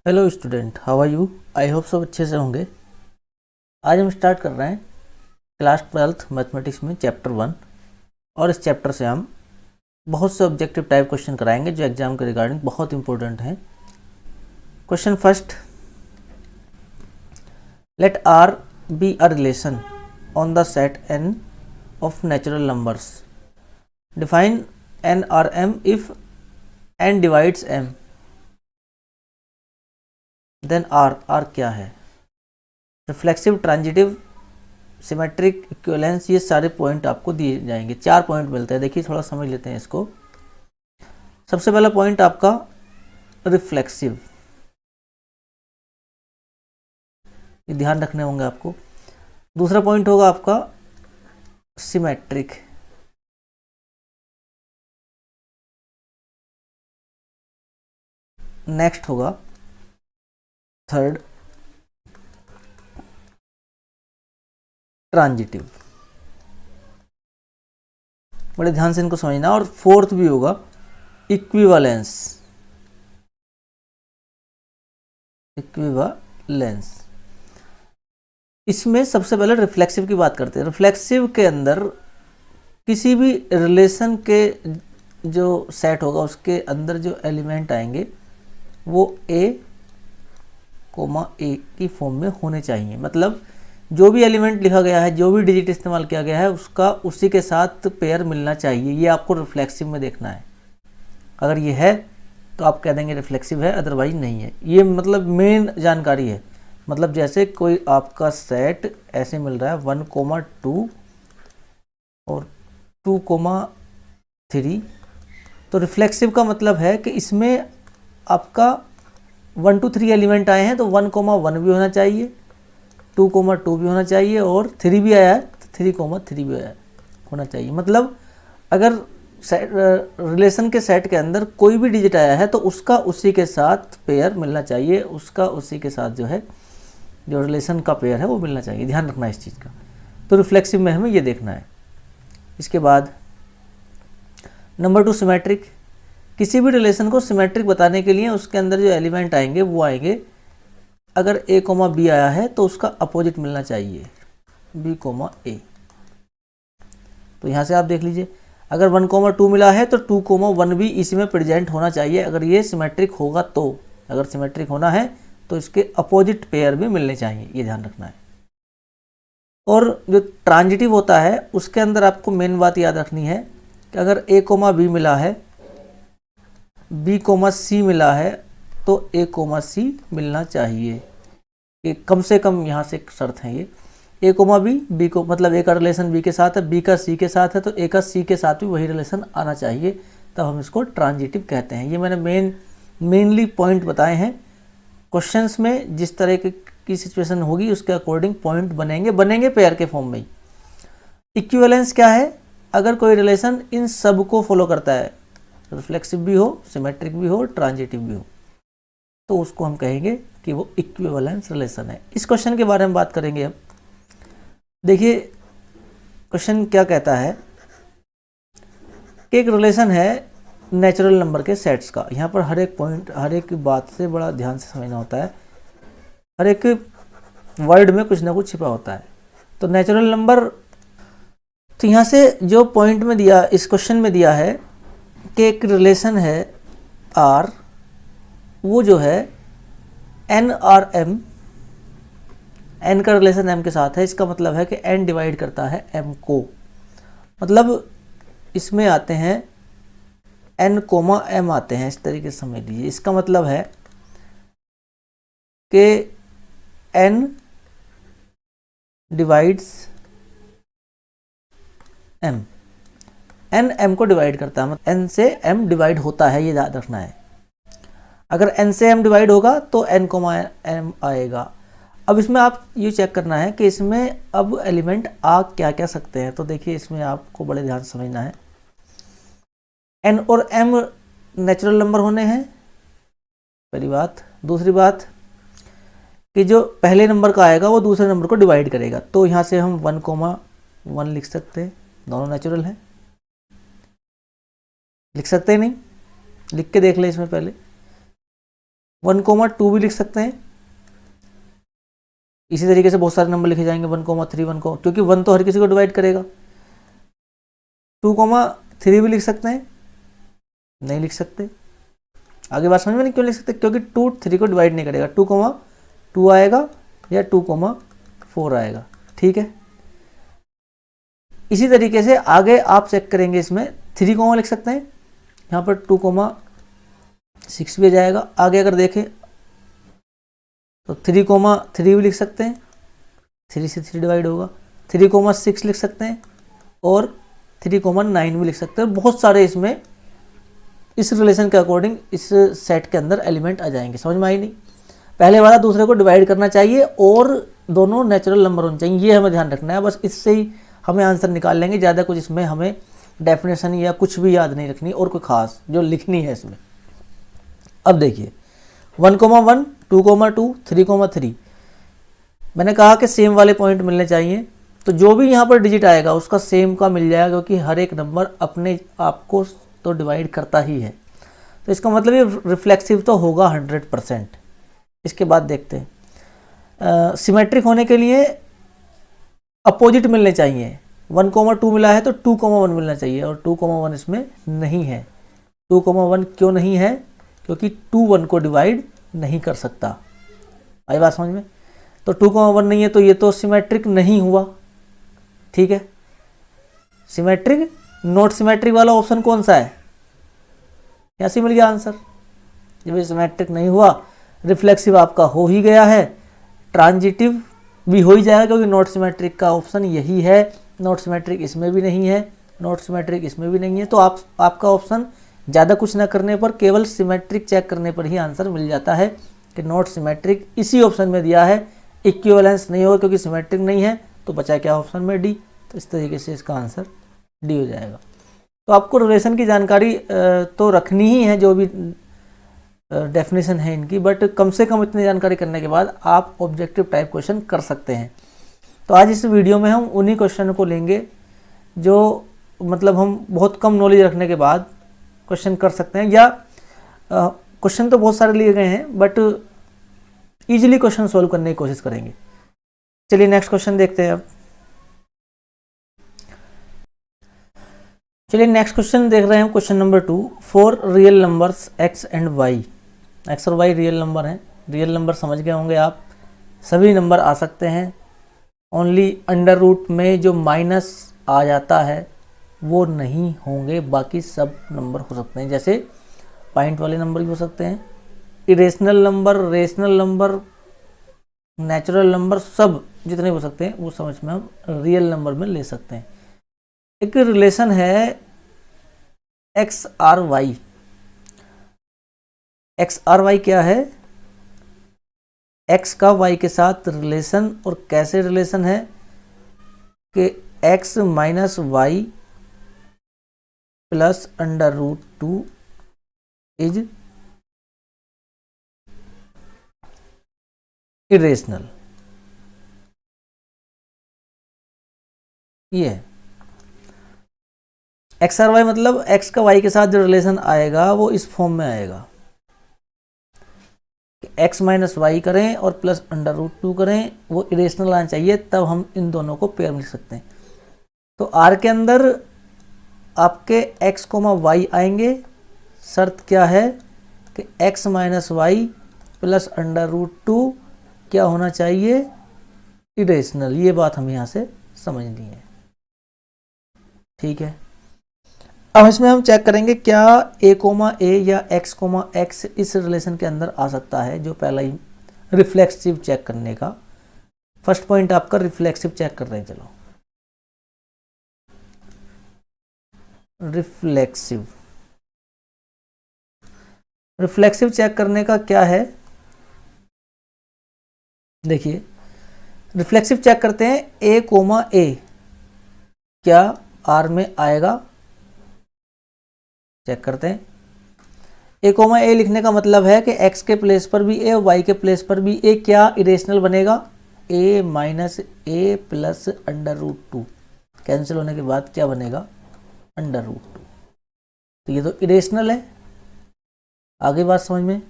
Hello student, how are you? I hope सब अच्छे से होंगे। आज हम स्टार्ट कर रहे हैं क्लास 12th मैथमेटिक्स में चैप्टर 1। और इस चैप्टर से हम बहुत से ऑब्जेक्टिव टाइप क्वेश्चन कराएंगे जो एग्जाम के रिगार्डिंग बहुत इंपॉर्टेंट हैं। Question first, let R be a relation on the set N of natural numbers. Define N R M if N divides M, then R क्या है? रिफ्लेक्सिव, ट्रांजिटिव, सिमेट्रिक, इक्विवेलेंस, ये सारे point आपको दिए जाएंगे। 4 point मिलते हैं। देखिए थोड़ा समझ लेते हैं इसको। सबसे पहला पॉइंट आपका रिफ्लेक्सिव, ये ध्यान रखने होंगे आपको। दूसरा पॉइंट होगा आपका सिमेट्रिक। नेक्स्ट होगा थर्ड ट्रांजिटिव। बड़े ध्यान से इनको समझना। और फोर्थ भी होगा इक्विवेलेंस। इक्विवेलेंस इसमें सबसे पहले रिफ्लेक्सिव की बात करते हैं। रिफ्लेक्सिव के अंदर किसी भी रिलेशन के जो सेट होगा उसके अंदर जो एलिमेंट आएंगे वो ए की फॉर्म में होने चाहिए। मतलब जो भी एलिमेंट लिखा गया है, जो भी डिजिट इस्तेमाल किया गया है, उसका उसी के साथ पेयर मिलना चाहिए। ये आपको रिफ्लेक्सिव में देखना है। अगर ये है तो आप कह देंगे रिफ्लेक्सिव है, अदरवाइज नहीं है। ये मतलब मेन जानकारी है। मतलब जैसे कोई आपका सेट ऐसे मिल रहा है 1,2 और 2,3, तो रिफ्लेक्सिव का मतलब है कि इसमें आपका 1 2 3 एलिमेंट आए हैं तो 1,1 भी होना चाहिए, 2,2 भी होना चाहिए, और 3 भी आया है तो 3,3 भी होना चाहिए। मतलब अगर रिलेशन के सेट के अंदर कोई भी डिजिट आया है तो उसका उसी के साथ पेयर मिलना चाहिए। उसका उसी के साथ जो है, जो रिलेशन का पेयर है वो मिलना चाहिए। ध्यान रखना है इस चीज़ का। तो रिफ्लेक्सिव में हमें ये देखना है। इसके बाद नंबर 2 सिमेट्रिक। किसी भी रिलेशन को सिमेट्रिक बताने के लिए उसके अंदर जो एलिमेंट आएंगे वो आएंगे, अगर a, b आया है तो उसका अपोजिट मिलना चाहिए b, a। तो यहाँ से आप देख लीजिए, अगर 1,2 मिला है तो 2,1 भी इसी में प्रेजेंट होना चाहिए अगर ये सिमेट्रिक होगा तो। अगर सिमेट्रिक होना है तो इसके अपोजिट पेयर भी मिलने चाहिए, ये ध्यान रखना है। और जो ट्रांजिटिव होता है उसके अंदर आपको मेन बात याद रखनी है कि अगर a, b मिला है, b, c मिला है तो a, c मिलना चाहिए। ये कम से कम यहाँ से एक शर्त है। ये a, b को मतलब a का रिलेशन b के साथ है, b का c के साथ है, तो a का c के साथ भी वही रिलेशन आना चाहिए, तब हम इसको ट्रांजिटिव कहते हैं। ये मैंने मेनली पॉइंट बताए हैं। क्वेश्चंस में जिस तरह की सिचुएशन होगी उसके अकॉर्डिंग पॉइंट बनेंगे पेयर के फॉर्म में ही। इक्विवेलेंस क्या है? अगर कोई रिलेशन इन सब को फॉलो करता है, रिफ्लेक्सिव भी हो, सिमेट्रिक भी हो, ट्रांजिटिव भी हो, तो उसको हम कहेंगे कि वो इक्विवेलेंस रिलेशन है। इस क्वेश्चन के बारे में बात करेंगे अब। देखिए क्वेश्चन क्या कहता है कि एक रिलेशन है नेचुरल नंबर के सेट्स का। यहाँ पर हर एक पॉइंट, हर एक बात से बड़ा ध्यान से समझना होता है। हर एक वर्ड में कुछ ना कुछ छिपा होता है। तो नेचुरल नंबर, तो यहाँ से जो पॉइंट में दिया, इस क्वेश्चन में दिया है कि एक रिलेशन है आर, वो जो है एन आर एम, एन का रिलेशन एम के साथ है। इसका मतलब है कि एन डिवाइड करता है एम को। मतलब इसमें आते हैं एन कोमा एम आते हैं, इस तरीके से समझ लीजिए। इसका मतलब है कि N divides M, N M को डिवाइड करता है, मतलब एन से एम डिवाइड होता है, ये याद रखना है। अगर एन से एम डिवाइड होगा तो एन कोमा एम आएगा। अब इसमें आप ये चेक करना है कि इसमें अब एलिमेंट आ क्या क्या सकते हैं। तो देखिए इसमें आपको बड़े ध्यान से समझना है। एन और एम नेचुरल नंबर होने हैं, पहली बात। दूसरी बात कि जो पहले नंबर का आएगा वो दूसरे नंबर को डिवाइड करेगा। तो यहाँ से हम 1,1 लिख सकते हैं, दोनों नेचुरल हैं। लिख सकते हैं नहीं? लिख के देख लें इसमें पहले। 1,2 भी लिख सकते हैं। इसी तरीके से बहुत सारे नंबर लिखे जाएंगे 1,3 क्योंकि 1 तो हर किसी को डिवाइड करेगा। 2,3 भी लिख सकते हैं, नहीं लिख सकते। आगे बात समझ में नहीं क्यों लिख सकते, क्योंकि 2 3 को डिवाइड नहीं करेगा। 2,2 आएगा या 2,4 आएगा, ठीक है। इसी तरीके से आगे आप चेक करेंगे, इसमें 3, लिख सकते हैं, यहाँ पर 2,6 भी आ जाएगा। आगे अगर देखें तो 3,3 भी लिख सकते हैं, 3 से 3 डिवाइड होगा। 3,6 लिख सकते हैं और 3,9 भी लिख सकते हैं। बहुत सारे इसमें इस रिलेशन के अकॉर्डिंग इस सेट के अंदर एलिमेंट आ जाएंगे। समझ में आई नहीं? पहले वाला दूसरे को डिवाइड करना चाहिए और दोनों नेचुरल नंबर होने चाहिए, ये हमें ध्यान रखना है। बस इससे ही हमें आंसर निकाल लेंगे। ज़्यादा कुछ इसमें हमें डेफिनेशन या कुछ भी याद नहीं रखनी और कोई खास जो लिखनी है इसमें। अब देखिए 1,1, 2,2, 3,3 मैंने कहा कि सेम वाले पॉइंट मिलने चाहिए। तो जो भी यहाँ पर डिजिट आएगा उसका सेम का मिल जाएगा, क्योंकि हर एक नंबर अपने आप को तो डिवाइड करता ही है। तो इसका मतलब ये रिफ्लेक्सिव तो होगा 100%। इसके बाद देखते हैं सिमेट्रिक होने के लिए अपोजिट मिलने चाहिए। 1,2 मिला है तो 2,1 मिलना चाहिए, और 2,1 इसमें नहीं है। 2,1 क्यों नहीं है? क्योंकि 2 1 को डिवाइड नहीं कर सकता। आई बात समझ में? तो 2,1 नहीं है तो ये तो सिमेट्रिक नहीं हुआ, ठीक है। सिमेट्रिक नॉट सिमेट्रिक वाला ऑप्शन कौन सा है? यहाँ से मिल गया आंसर। जब ये सिमेट्रिक नहीं हुआ, रिफ्लेक्सिव आपका हो ही गया है, ट्रांजिटिव भी हो ही जाएगा, क्योंकि नॉट सिमेट्रिक का ऑप्शन यही है। नॉट सिमेट्रिक इसमें भी नहीं है, नॉट सिमेट्रिक इसमें भी नहीं है। तो आपका ऑप्शन ज़्यादा कुछ ना करने पर, केवल सिमेट्रिक चेक करने पर ही आंसर मिल जाता है कि नॉट सिमेट्रिक इसी ऑप्शन में दिया है। इक्विवेलेंस नहीं होगा क्योंकि सिमेट्रिक नहीं है, तो बचा क्या ऑप्शन में? डी। तो इस तरीके से इसका आंसर डी हो जाएगा। तो आपको रिलेशन की जानकारी तो रखनी ही है, जो भी डेफिनेशन है इनकी, बट कम से कम इतनी जानकारी करने के बाद आप ऑब्जेक्टिव टाइप क्वेश्चन कर सकते हैं। तो आज इस वीडियो में हम उन्हीं क्वेश्चन को लेंगे जो मतलब हम बहुत कम नॉलेज रखने के बाद क्वेश्चन कर सकते हैं, या क्वेश्चन तो बहुत सारे लिए गए हैं बट इजीली क्वेश्चन सोल्व करने की कोशिश करेंगे। चलिए नेक्स्ट क्वेश्चन देखते हैं अब। चलिए नेक्स्ट क्वेश्चन देख रहे हैं हम, question number 2। 4 real numbers x and y। x और y रियल नंबर हैं। रियल नंबर समझ गए होंगे आप, सभी नंबर आ सकते हैं। ओनली अंडर रूट में जो माइनस आ जाता है वो नहीं होंगे, बाकी सब नंबर हो सकते हैं। जैसे पॉइंट वाले नंबर भी हो सकते हैं, irrational number, rational number, natural number, सब जितने हो सकते हैं वो समझ में हम रियल नंबर में ले सकते हैं। एक रिलेशन है X R Y. X R Y क्या है? एक्स का वाई के साथ रिलेशन, और कैसे रिलेशन है कि X minus Y plus under root 2 is irrational. ये है एक्स आर वाई, मतलब एक्स का वाई के साथ जो रिलेशन आएगा वो इस फॉर्म में आएगा, एक्स माइनस वाई करें और प्लस अंडर रूट 2 करें, वो इरेशनल आना चाहिए, तब हम इन दोनों को पेयर में लिख सकते हैं। तो आर के अंदर आपके एक्स कोमा वाई आएंगे। शर्त क्या है कि X minus Y plus under root 2 क्या होना चाहिए? इरेशनल। ये बात हमें यहाँ से समझनी है, ठीक है। अब इसमें हम चेक करेंगे क्या a कोमा ए या x कोमा x इस रिलेशन के अंदर आ सकता है। जो पहला ही रिफ्लेक्सिव चेक करने का फर्स्ट पॉइंट आपका रिफ्लेक्सिव चेक कर रहे हैं। चलो रिफ्लेक्सिव चेक करने का क्या है, देखिए रिफ्लेक्सिव चेक करते हैं। a कोमा ए क्या r में आएगा, चेक करते हैं। ए कोमा ए लिखने का मतलब है कि x के प्लेस पर भी a और y के प्लेस पर भी a क्या इरेशनल बनेगा? a minus A plus under root 2 cancel होने के बाद क्या बनेगा? Under root 2। तो ये तो इरेशनल है। आगे बात समझ में।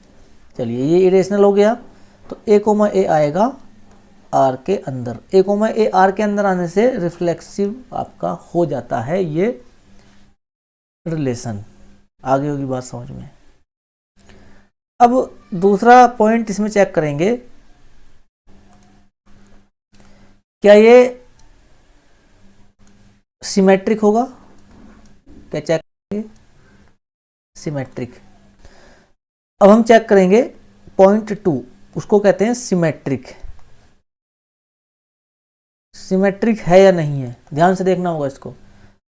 चलिए ये इरेशनल हो गया, तो ए कोमा ए आएगा आर के अंदर। ए कोमा ए आर के अंदर आने से रिफ्लेक्सिव आपका हो जाता है ये रिलेशन। आगे होगी बात समझ में। अब दूसरा पॉइंट इसमें चेक करेंगे, क्या ये सिमेट्रिक होगा? क्या चेक करेंगे? सिमेट्रिक। अब हम चेक करेंगे पॉइंट 2, उसको कहते हैं सिमेट्रिक। सिमेट्रिक है या नहीं है, ध्यान से देखना होगा इसको।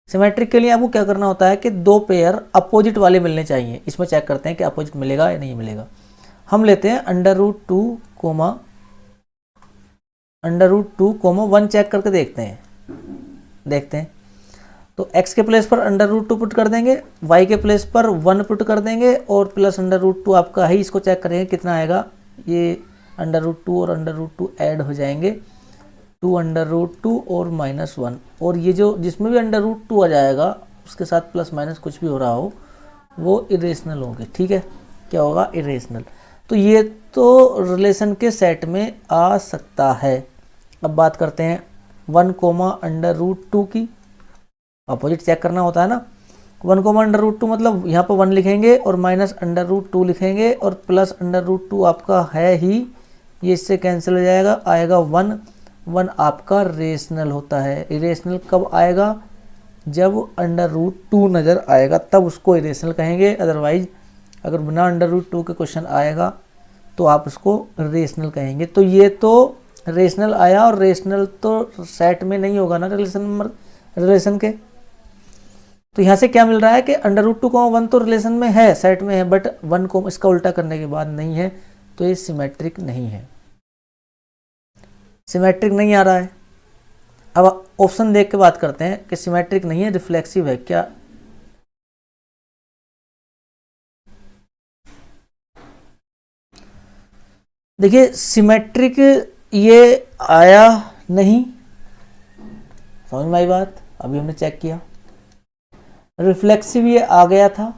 सिमेट्रिक के लिए आपको क्या करना होता है कि दो पेयर अपोजिट वाले मिलने चाहिए। इसमें चेक करते हैं कि अपोजिट मिलेगा या नहीं मिलेगा। हम लेते हैं √2 1 चेक करके देखते हैं। तो x के प्लेस पर √2 पुट कर देंगे, y के प्लेस पर 1 पुट कर देंगे और प्लस √2 आपका है। इसको चेक करेंगे कितना आएगा। ये √2 और √2 ऐड हो जाएंगे, 2 √2 और -1, और ये जो जिसमें भी √2 आ जाएगा उसके साथ प्लस माइनस कुछ भी हो रहा हो वो इरेशनल होंगे। ठीक है, क्या होगा? इरेशनल। तो ये तो रिलेशन के सेट में आ सकता है। अब बात करते हैं 1 √2 की। अपोजिट चेक करना होता है ना। 1 √2 मतलब यहाँ पर 1 लिखेंगे और -√2 लिखेंगे और प्लस √2 आपका है ही, ये इससे कैंसिल हो जाएगा, आएगा 1 आपका रेशनल होता है। इरेशनल कब आएगा? जब √2 नज़र आएगा तब उसको इरेशनल कहेंगे। अदरवाइज अगर बिना √2 के क्वेश्चन आएगा तो आप उसको रेशनल कहेंगे। तो ये तो रेशनल आया, और रेशनल तो सेट में नहीं होगा ना रिलेशन के। तो यहाँ से क्या मिल रहा है कि √2 1 तो रिलेशन में है, सेट में है, बट 1 को इसका उल्टा करने के बाद नहीं है, तो ये सिमेट्रिक नहीं है। सिमेट्रिक नहीं आ रहा है। अब ऑप्शन देख के बात करते हैं कि सिमेट्रिक नहीं है, रिफ्लेक्सिव है क्या? देखिए सिमेट्रिक ये आया नहीं, समझ में आई बात? अभी हमने चेक किया। रिफ्लेक्सिव ये आ गया था।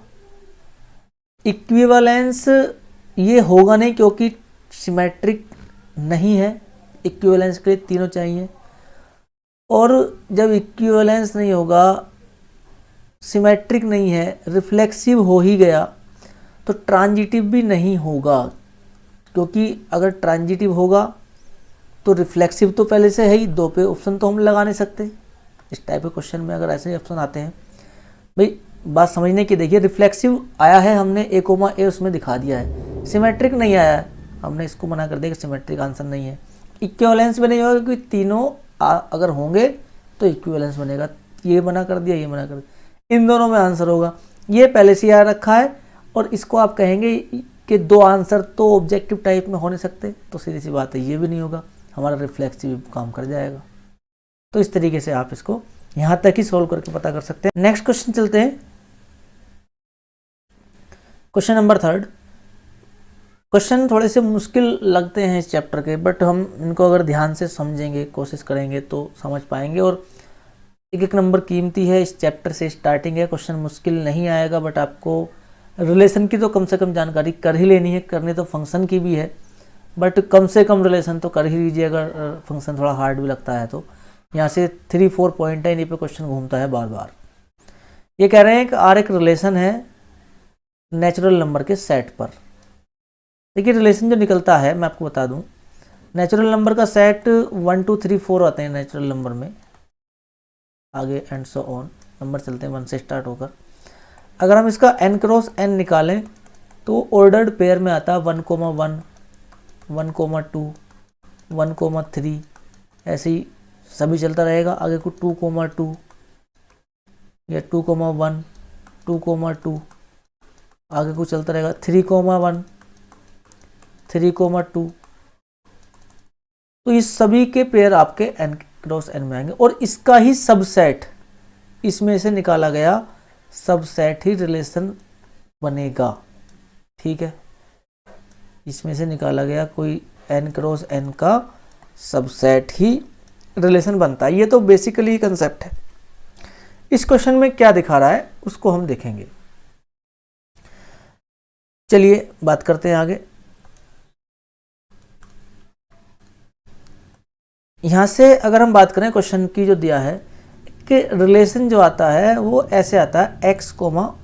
इक्विवेलेंस ये होगा नहीं क्योंकि सिमेट्रिक नहीं है। इक्विवेलेंस के लिए तीनों चाहिए, और जब इक्विवेलेंस नहीं होगा, सिमेट्रिक नहीं है, रिफ्लेक्सिव हो ही गया, तो ट्रांजिटिव भी नहीं होगा। क्योंकि अगर ट्रांजिटिव होगा तो रिफ्लेक्सिव तो पहले से है ही, 2 पे ऑप्शन तो हम लगा नहीं सकते। इस टाइप के क्वेश्चन में अगर ऐसे ऑप्शन आते हैं, भाई बात समझने की। देखिए रिफ्लेक्सिव आया है, हमने A, A उसमें दिखा दिया है। सिमेट्रिक नहीं आया है, हमने इसको मना कर दिया कि सिमेट्रिक आंसर नहीं है। इक्विवेलेंस भी नहीं होगा क्योंकि तीनों अगर होंगे तो इक्विवेलेंस बनेगा। ये मना कर दिया, ये मना कर दिया, इन दोनों में आंसर होगा। ये पहले से आ रखा है, और इसको आप कहेंगे कि 2 आंसर तो ऑब्जेक्टिव टाइप में हो नहीं सकते, तो सीधी सी बात है ये भी नहीं होगा, हमारा रिफ्लेक्सिव काम कर जाएगा। तो इस तरीके से आप इसको यहाँ तक ही सोल्व करके पता कर सकते हैं। नेक्स्ट क्वेश्चन चलते हैं, क्वेश्चन नंबर 3। क्वेश्चन थोड़े से मुश्किल लगते हैं इस चैप्टर के, बट हम इनको अगर ध्यान से समझेंगे, कोशिश करेंगे तो समझ पाएंगे। और एक नंबर कीमती है, इस चैप्टर से स्टार्टिंग है। क्वेश्चन मुश्किल नहीं आएगा, बट आपको रिलेशन की तो कम से कम जानकारी कर ही लेनी है। करनी तो फंक्शन की भी है, बट कम से कम रिलेशन तो कर ही लीजिए, अगर फंक्शन थोड़ा हार्ड भी लगता है तो। यहाँ से 3-4 पॉइंट है, इन्हीं पे क्वेश्चन घूमता है बार बार। ये कह रहे हैं कि R एक रिलेशन है नेचुरल नंबर के सेट पर। देखिए रिलेशन जो निकलता है मैं आपको बता दूं, नेचुरल नंबर का सेट 1 2 3 4 आते हैं नेचुरल नंबर में, आगे एंड सो ऑन नंबर चलते हैं 1 से स्टार्ट होकर। अगर हम इसका n क्रॉस n निकालें तो ऑर्डर्ड पेयर में आता है 1, 1, 1, 2, 1, 3, ऐसे ही सभी चलता रहेगा। आगे को 2, 2 या 2, 1, 2, 2, आगे को चलता रहेगा 3, 1, 3, 2। तो इस सभी के पेयर आपके n क्रॉस n में आएंगे, और इसका ही सबसेट इसमें से निकाला गया सबसेट ही रिलेशन बनेगा। ठीक है, इसमें से निकाला गया कोई n क्रॉस n का सबसेट ही रिलेशन बनता है। ये तो बेसिकली कंसेप्ट है। इस क्वेश्चन में क्या दिखा रहा है उसको हम देखेंगे। चलिए बात करते हैं आगे। यहाँ से अगर हम बात करें क्वेश्चन की जो दिया है कि रिलेशन जो आता है वो ऐसे आता है x,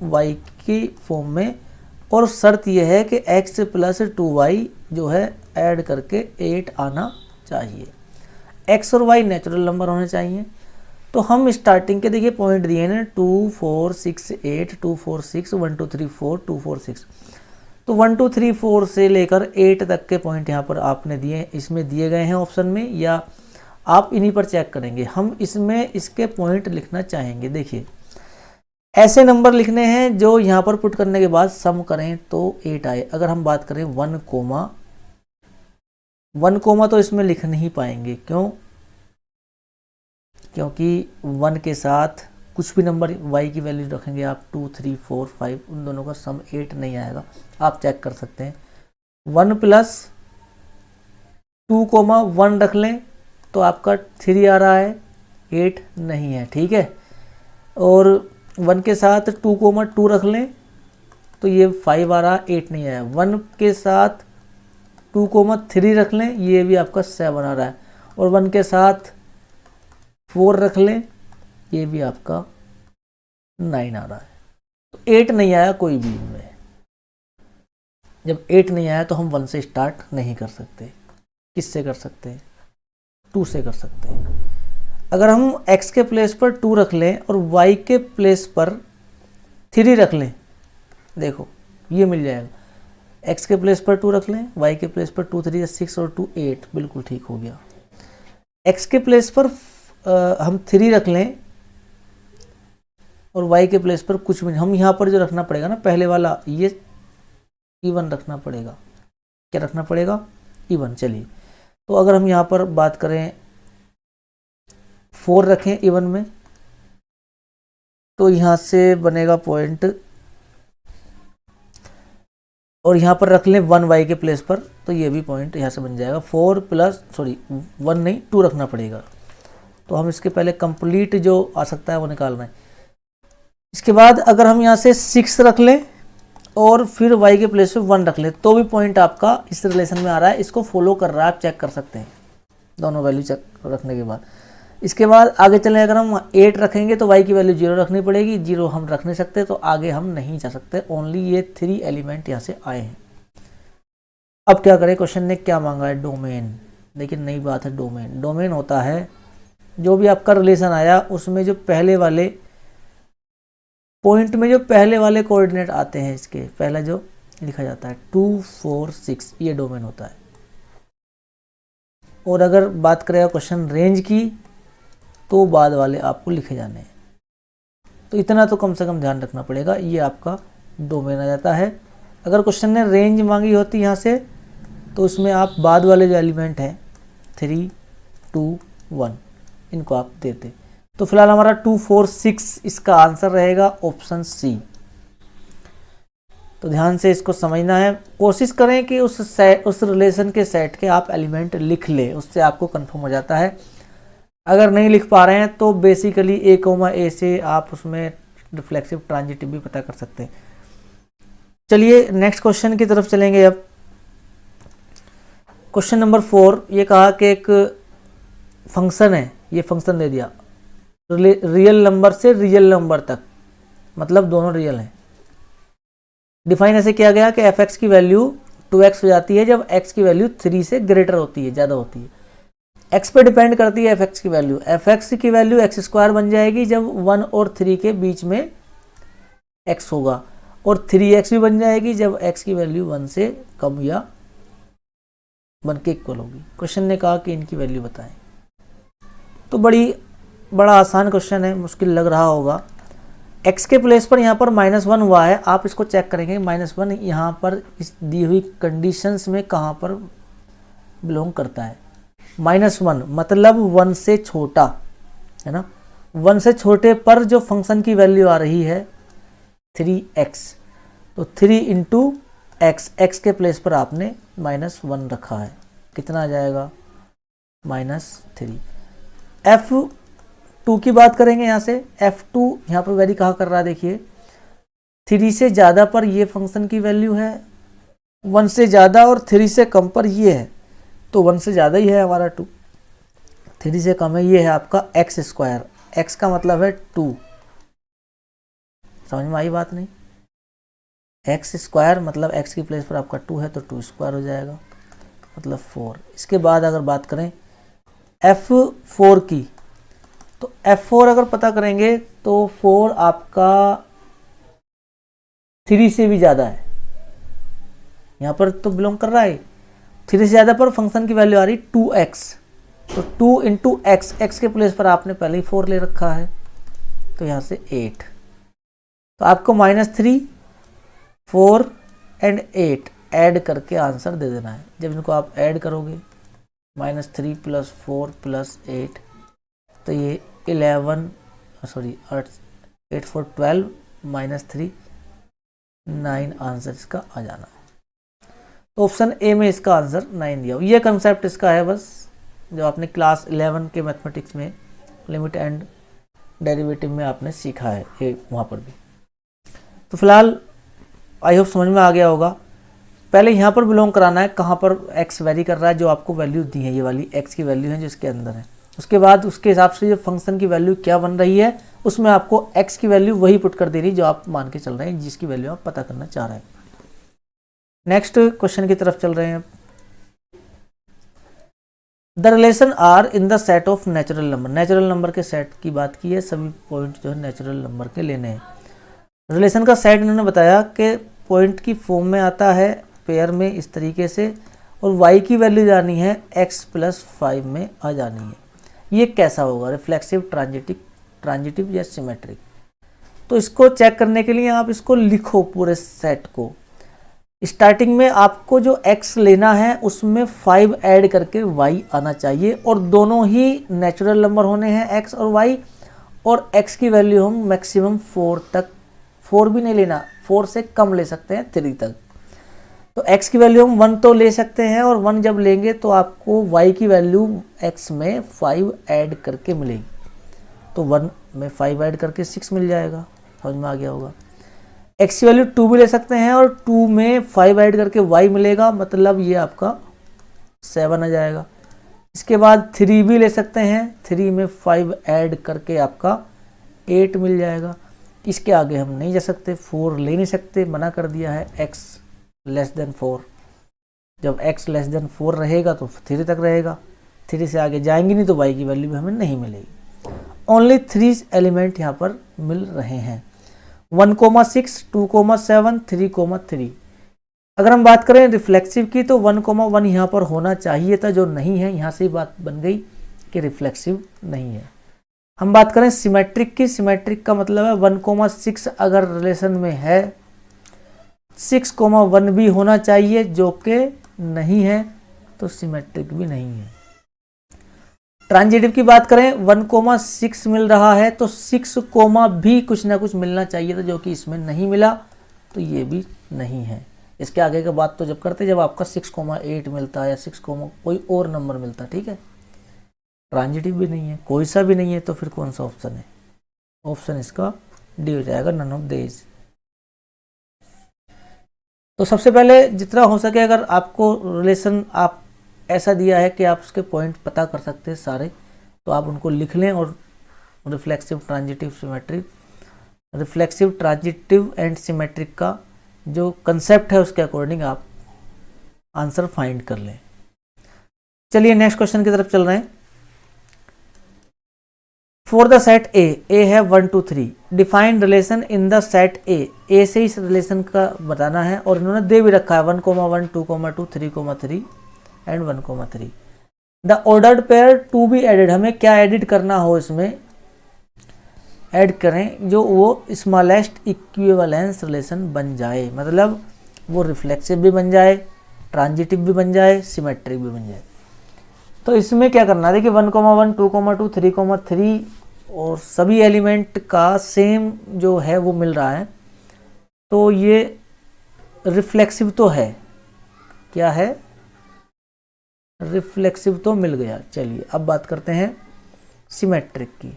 y की फॉर्म में, और शर्त यह है कि x + 2y जो है ऐड करके 8 आना चाहिए। x और y नेचुरल नंबर होने चाहिए। तो हम स्टार्टिंग के देखिए पॉइंट दिए ना 2 4 6 8 2 4 6 1 2 3 4 2 4 6, तो 1 2 3 4 से लेकर 8 तक के पॉइंट यहाँ पर आपने दिए, इसमें दिए गए हैं ऑप्शन में, या आप इन्हीं पर चेक करेंगे। हम इसमें इसके पॉइंट लिखना चाहेंगे। देखिए ऐसे नंबर लिखने हैं जो यहाँ पर पुट करने के बाद सम करें तो 8 आए। अगर हम बात करें 1 कोमा तो इसमें लिख नहीं पाएंगे, क्यों? क्योंकि 1 के साथ कुछ भी नंबर y की वैल्यू रखेंगे आप 2 3 4 5, उन दोनों का सम 8 नहीं आएगा। आप चेक कर सकते हैं। 1 + 2, 1 रख लें तो आपका 3 आ रहा है, 8 नहीं है, ठीक है। और 1 के साथ 2, 2 रख लें तो ये 5 आ रहा, 8 नहीं आया। 1 के साथ 2, 3 रख लें, ये भी आपका 7 आ रहा है। और 1 के साथ 4 रख लें, ये भी आपका 9 आ रहा है। तो 8 नहीं आया कोई भी इनमें। जब 8 नहीं आया तो हम 1 से स्टार्ट नहीं कर सकते। किससे कर सकते हैं? 2 से कर सकते हैं। अगर हम x के प्लेस पर 2 रख लें और y के प्लेस पर 3 रख लें, देखो ये मिल जाएगा। x के प्लेस पर 2 रख लें, y के प्लेस पर 2 3 6 और 2 8, बिल्कुल ठीक हो गया। x के प्लेस पर हम 3 रख लें और y के प्लेस पर कुछ भी, हम यहाँ पर जो रखना पड़ेगा ना पहले वाला, ये इवन रखना पड़ेगा। क्या रखना पड़ेगा? इवन। चलिए तो अगर हम यहाँ पर बात करें 4 रखें इवन में, तो यहाँ से बनेगा पॉइंट, और यहाँ पर रख लें 1 y के प्लेस पर, तो ये भी पॉइंट यहाँ से बन जाएगा। 4 प्लस 1 नहीं 2 रखना पड़ेगा। तो हम इसके पहले कंप्लीट जो आ सकता है वो निकालना है। इसके बाद अगर हम यहाँ से 6 रख लें और फिर y के प्लेस पे 1 रख लें, तो भी पॉइंट आपका इस रिलेशन में आ रहा है। इसको फॉलो कर रहा है, आप चेक कर सकते हैं दोनों वैल्यू चेक रखने के बाद। इसके बाद आगे चलें, अगर हम 8 रखेंगे तो y की वैल्यू 0 रखनी पड़ेगी। 0 हम रख नहीं सकते, तो आगे हम नहीं जा सकते। ओनली ये 3 एलिमेंट यहाँ से आए हैं। अब क्या करें? क्वेश्चन ने क्या मांगा है? डोमेन। लेकिन नई बात है, डोमेन होता है जो भी आपका रिलेशन आया उसमें जो पहले वाले पॉइंट में जो पहले वाले कोऑर्डिनेट आते हैं, इसके पहला जो लिखा जाता है 2 4 6, ये डोमेन होता है। और अगर बात करें क्वेश्चन रेंज की, तो बाद वाले आपको लिखे जाने हैं। तो इतना तो कम से कम ध्यान रखना पड़ेगा, ये आपका डोमेन आ जाता है। अगर क्वेश्चन ने रेंज मांगी होती यहाँ से, तो उसमें आप बाद वाले जो एलिमेंट हैं 3 2 1 इनको आप देते। तो फिलहाल हमारा 2 4 6 इसका आंसर रहेगा ऑप्शन सी। तो ध्यान से इसको समझना है। कोशिश करें कि उस रिलेशन के सेट के आप एलिमेंट लिख ले, उससे आपको कंफर्म हो जाता है। अगर नहीं लिख पा रहे हैं तो बेसिकली a, से आप उसमें रिफ्लेक्सिव ट्रांजिटिव भी पता कर सकते हैं। चलिए नेक्स्ट क्वेश्चन की तरफ चलेंगे। अब क्वेश्चन नंबर 4, ये कहा कि एक फंक्शन है, ये फंक्शन दे दिया रियल नंबर से रियल नंबर तक, मतलब दोनों रियल हैं। डिफाइन ऐसे किया गया कि f(x) की वैल्यू 2x हो जाती है जब x की वैल्यू 3 से ग्रेटर होती है, ज़्यादा होती है। x पे डिपेंड करती है f(x) की वैल्यू। f(x) की वैल्यू x² बन जाएगी जब 1 और 3 के बीच में x होगा, और 3x भी बन जाएगी जब x की वैल्यू 1 से कम या 1 के इक्वल होगी। क्वेश्चन ने कहा कि इनकी वैल्यू बताएं। तो बड़ा आसान क्वेश्चन है, मुश्किल लग रहा होगा। x के प्लेस पर यहाँ पर -1 हुआ है, आप इसको चेक करेंगे। -1 यहाँ पर इस दी हुई कंडीशंस में कहाँ पर बिलोंग करता है? -1 मतलब 1 से छोटा है ना। 1 से छोटे पर जो फंक्शन की वैल्यू आ रही है 3x, तो 3 इंटू x के प्लेस पर आपने -1 रखा है, कितना आ जाएगा? -3। f2 की बात करेंगे यहाँ से। f2 यहाँ पर वैल्यू कहाँ कर रहा है? देखिए 3 से ज़्यादा पर ये फंक्शन की वैल्यू है, 1 से ज़्यादा और 3 से कम पर ये है, तो 1 से ज़्यादा ही है हमारा 2। 3 से कम है, ये है आपका एक्स स्क्वायर। एक्स का मतलब है 2, समझ में आई बात नहीं? एक्स स्क्वायर मतलब एक्स की प्लेस पर आपका 2 है तो 2 स्क्वायर हो जाएगा, मतलब 4। इसके बाद अगर बात करें F4 की, तो F4 अगर पता करेंगे तो 4 आपका 3 से भी ज़्यादा है, यहाँ पर तो बिलोंग कर रहा है 3 से ज़्यादा, पर फंक्शन की वैल्यू आ रही 2x, तो 2 इंटू एक्स, एक्स के प्लेस पर आपने पहले ही 4 ले रखा है तो यहाँ से 8, तो आपको -3, 4 एंड 8 ऐड करके आंसर दे देना है। जब इनको आप ऐड करोगे -3 + 4 + 8, तो ये 8 4 12 -3 9 आंसर इसका आ जाना। तो ऑप्शन ए में इसका आंसर 9 दिया। ये कंसेप्ट इसका है बस, जो आपने क्लास 11 के मैथमेटिक्स में लिमिट एंड डेरिवेटिव में आपने सीखा है, ये वहाँ पर भी। तो फिलहाल आई होप समझ में आ गया होगा। पहले यहाँ पर बिलोंग कराना है कहाँ पर x वेरी कर रहा है, जो आपको वैल्यू दी है, ये वाली x की वैल्यू है जो इसके अंदर है। उसके बाद उसके हिसाब से जो फंक्शन की वैल्यू क्या बन रही है, उसमें आपको x की वैल्यू वही पुट कर देनी जो आप मान के चल रहे हैं, जिसकी वैल्यू आप पता करना चाह रहे हैं। नेक्स्ट क्वेश्चन की तरफ चल रहे हैं। The relation R in the set of natural number. Natural number के सेट की बात की है, सभी पॉइंट जो है नेचुरल नंबर के लेने हैं। रिलेशन का सेट इन्होंने बताया कि पॉइंट की फॉर्म में आता है पेयर में इस तरीके से, और y की वैल्यू जानी है x + 5 में आ जानी है। ये कैसा होगा, रिफ्लेक्सिव, ट्रांजिटिव या सिमेट्रिक? तो इसको चेक करने के लिए आप इसको लिखो पूरे सेट को। स्टार्टिंग में आपको जो x लेना है उसमें 5 ऐड करके y आना चाहिए, और दोनों ही नेचुरल नंबर होने हैं x और y, और x की वैल्यू हम मैक्सिमम 4 तक, 4 भी नहीं लेना, 4 से कम ले सकते हैं 3 तक। तो x की वैल्यू हम 1 तो ले सकते हैं, और 1 जब लेंगे तो आपको y की वैल्यू x में 5 ऐड करके मिलेगी। तो 1 में 5 ऐड करके 6 मिल जाएगा, समझ में आ गया होगा। x की वैल्यू 2 भी ले सकते हैं, और 2 में 5 ऐड करके y मिलेगा, मतलब ये आपका 7 आ जाएगा। इसके बाद 3 भी ले सकते हैं, 3 में 5 ऐड करके आपका 8 मिल जाएगा। इसके आगे हम नहीं जा सकते, 4 ले नहीं सकते, मना कर दिया है x < 4। जब x < 4 रहेगा तो 3 तक रहेगा, 3 से आगे जाएंगे नहीं तो y की वैल्यू भी हमें नहीं मिलेगी। ओनली 3 एलिमेंट यहाँ पर मिल रहे हैं, 1,6, 2,7, 3,3। अगर हम बात करें रिफ्लेक्सिव की तो 1,1 यहाँ पर होना चाहिए था, जो नहीं है। यहाँ से ही बात बन गई कि रिफ्लेक्सिव नहीं है। हम बात करें सिमेट्रिक की, सिमेट्रिक का मतलब है 1,6 अगर रिलेशन में है, 6,1 भी होना चाहिए, जो कि नहीं है, तो सिमेट्रिक भी नहीं है। ट्रांजिटिव की बात करें 1,6 मिल रहा है, तो 6, भी कुछ ना कुछ मिलना चाहिए था, जो कि इसमें नहीं मिला, तो ये भी नहीं है। इसके आगे की बात तो जब करते जब आपका 6,8 मिलता है या 6, कोई और नंबर मिलता, ठीक है। ट्रांजिटिव भी नहीं है, कोई सा भी नहीं है, तो फिर कौन सा ऑप्शन है? ऑप्शन इसका डी हो जाएगा, नन ऑफ दिस। तो सबसे पहले जितना हो सके, अगर आपको रिलेशन आप ऐसा दिया है कि आप उसके पॉइंट पता कर सकते हैं सारे, तो आप उनको लिख लें, और reflexive, transitive, symmetric, reflexive, transitive and symmetric का जो कंसेप्ट है उसके अकॉर्डिंग आप आंसर फाइंड कर लें। चलिए नेक्स्ट क्वेश्चन की तरफ चल रहे हैं। फॉर द सेट ए है 1 2 3, define relation in the set ए से इस रिलेशन का बताना है, और इन्होंने दे भी रखा है 1,1, 2,2, 3,3 and 1,3। The ordered pair to be added, हमें क्या एडिट करना हो, इसमें ऐड करें जो वो स्मॉलेस्ट इक्विवेलेंस रिलेशन बन जाए, मतलब वो रिफ्लेक्सिव भी बन जाए, ट्रांजिटिव भी बन जाए, सिमेट्रिक भी बन जाए। तो इसमें क्या करना है, देखिए 1,1, 2,2, 3,3 और सभी एलिमेंट का सेम जो है वो मिल रहा है, तो ये रिफ्लेक्सिव तो है, क्या है, रिफ्लेक्सिव तो मिल गया। चलिए अब बात करते हैं सिमेट्रिक की।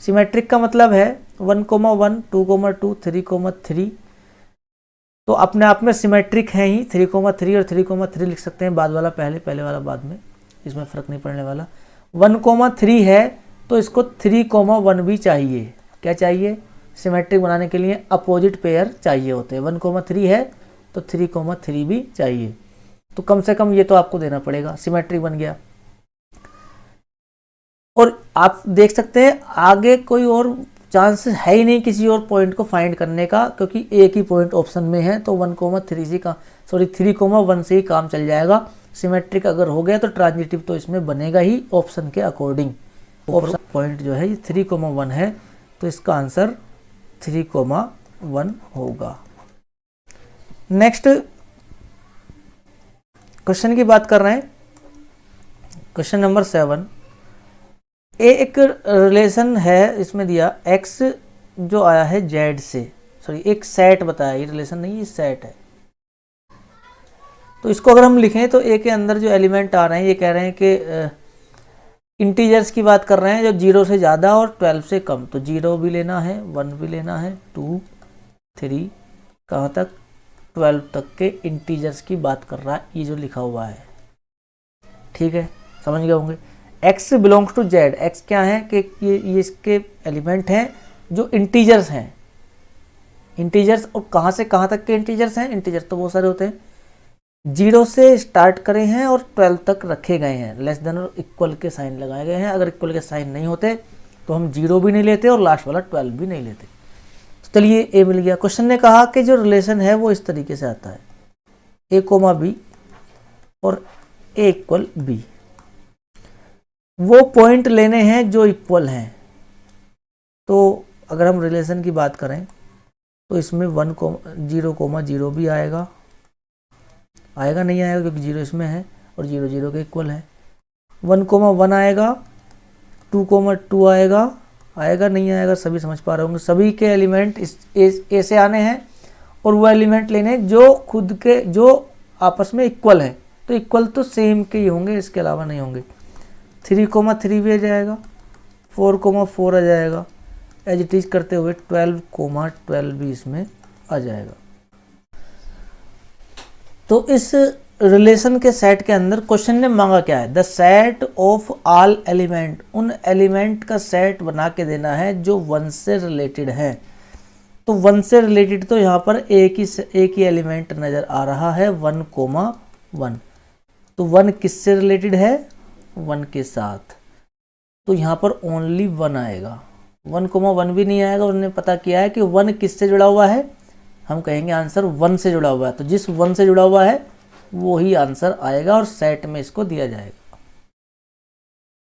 सिमेट्रिक का मतलब है 1,1, 2,2, 3,3, तो अपने आप में सिमेट्रिक है ही। 3,3 और 3,3 लिख सकते हैं, बाद वाला पहले, पहले वाला बाद में, इसमें फ़र्क नहीं पड़ने वाला। 1,3 है तो इसको 3,1 भी चाहिए। क्या चाहिए? सिमेट्रिक बनाने के लिए अपोजिट पेयर चाहिए होते हैं। 1,3 है तो 3,3 भी चाहिए, तो कम से कम ये तो आपको देना पड़ेगा, सिमेट्रिक बन गया। और आप देख सकते हैं आगे कोई और चांस है ही नहीं किसी और पॉइंट को फाइंड करने का, क्योंकि एक ही पॉइंट ऑप्शन में है, तो 3,1 से ही काम चल जाएगा। सिमेट्रिक अगर हो गया तो ट्रांजिटिव तो इसमें बनेगा ही ऑप्शन के अकॉर्डिंग। ऑप्शन पॉइंट जो है ये 3,1 है, तो इसका आंसर 3,1 होगा। नेक्स्ट क्वेश्चन की बात कर रहे हैं, क्वेश्चन नंबर 7। एक रिलेशन है इसमें दिया x जो आया है z से, सॉरी एक सेट बताया, ये रिलेशन नहीं ये सेट है। तो इसको अगर हम लिखें तो a के अंदर जो एलिमेंट आ रहे हैं ये कह रहे हैं कि इंटीजर्स की बात कर रहे हैं जो 0 से ज़्यादा और 12 से कम, तो 0 भी लेना है, 1 भी लेना है, 2 3 कहाँ तक 12 तक के इंटीजर्स की बात कर रहा है ये जो लिखा हुआ है। ठीक है, समझ गए होंगे। x belongs to z, x क्या है कि ये इसके एलिमेंट हैं जो इंटीजर्स हैं। इंटीजर्स और कहाँ से कहाँ तक के इंटीजर्स हैं? इंटीजर्स तो बहुत सारे होते हैं, 0 से स्टार्ट करे हैं और 12 तक रखे गए हैं, लेस देन और इक्वल के साइन लगाए गए हैं। अगर इक्वल के साइन नहीं होते तो हम 0 भी नहीं लेते और लास्ट वाला 12 भी नहीं लेते। तो चलिए ए मिल गया। क्वेश्चन ने कहा कि जो रिलेशन है वो इस तरीके से आता है, a, b और a इक्वल b, वो पॉइंट लेने हैं जो इक्वल हैं। तो अगर हम रिलेशन की बात करें तो इसमें 0,0 भी आएगा, नहीं आएगा क्योंकि 0 इसमें है और 0 0 के इक्वल है। 1,1 आएगा, 2,2 आएगा नहीं आएगा, सभी समझ पा रहे होंगे। सभी के एलिमेंट इस ए से आने हैं और वो एलिमेंट लेने जो खुद के जो आपस में इक्वल है, तो इक्वल तो सेम के ही होंगे, इसके अलावा नहीं होंगे। 3,3 भी आ जाएगा, 4,4 आ जाएगा, एज इट इज करते हुए 12,12 भी इसमें आ जाएगा। तो इस रिलेशन के सेट के अंदर क्वेश्चन ने मांगा क्या है? The set of all element, उन एलिमेंट का सेट बना के देना है जो 1 से रिलेटेड है। तो 1 से रिलेटेड तो यहाँ पर एक ही एलिमेंट नज़र आ रहा है, 1,1। तो 1 किससे रिलेटेड है? 1 के साथ, तो यहाँ पर ओनली 1 आएगा, 1,1 भी नहीं आएगा। उन्होंने पता किया है कि 1 किससे जुड़ा हुआ है, हम कहेंगे आंसर 1 से जुड़ा हुआ है, तो जिस 1 से जुड़ा हुआ है वो ही आंसर आएगा और सेट में इसको दिया जाएगा।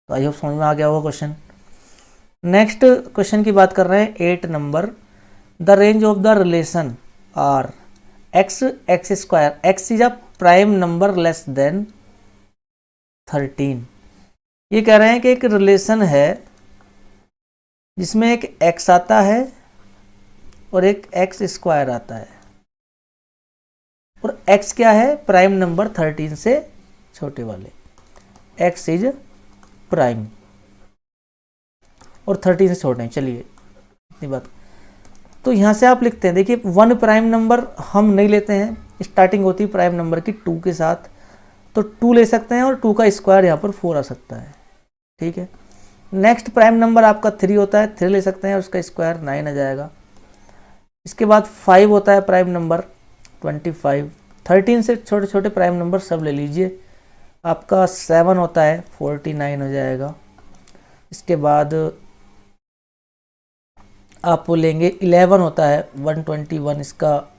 तो आई होप समझ में आ गया होगा क्वेश्चन। नेक्स्ट क्वेश्चन की बात कर रहे हैं 8 number. The range of the relation R x square, x is a prime number less than 13। ये कह रहे हैं कि एक रिलेशन है जिसमें एक x आता है और एक x स्क्वायर आता है, और x क्या है? प्राइम नंबर 13 से छोटे वाले, x इज प्राइम और 13 से छोटे हैं। चलिए इतनी बात। तो यहाँ से आप लिखते हैं, देखिए 1 प्राइम नंबर हम नहीं लेते हैं, स्टार्टिंग होती है प्राइम नंबर की 2 के साथ, तो 2 ले सकते हैं और 2 का स्क्वायर यहाँ पर 4 आ सकता है। ठीक है, नेक्स्ट प्राइम नंबर आपका 3 होता है, 3 ले सकते हैं और उसका स्क्वायर 9 आ जाएगा। इसके बाद 5 होता है प्राइम नंबर 25, 13 से छोटे छोटे प्राइम नंबर सब ले लीजिए। आपका 7 होता है 49 हो जाएगा। इसके बाद आप लेंगे 11 होता है 121, इसका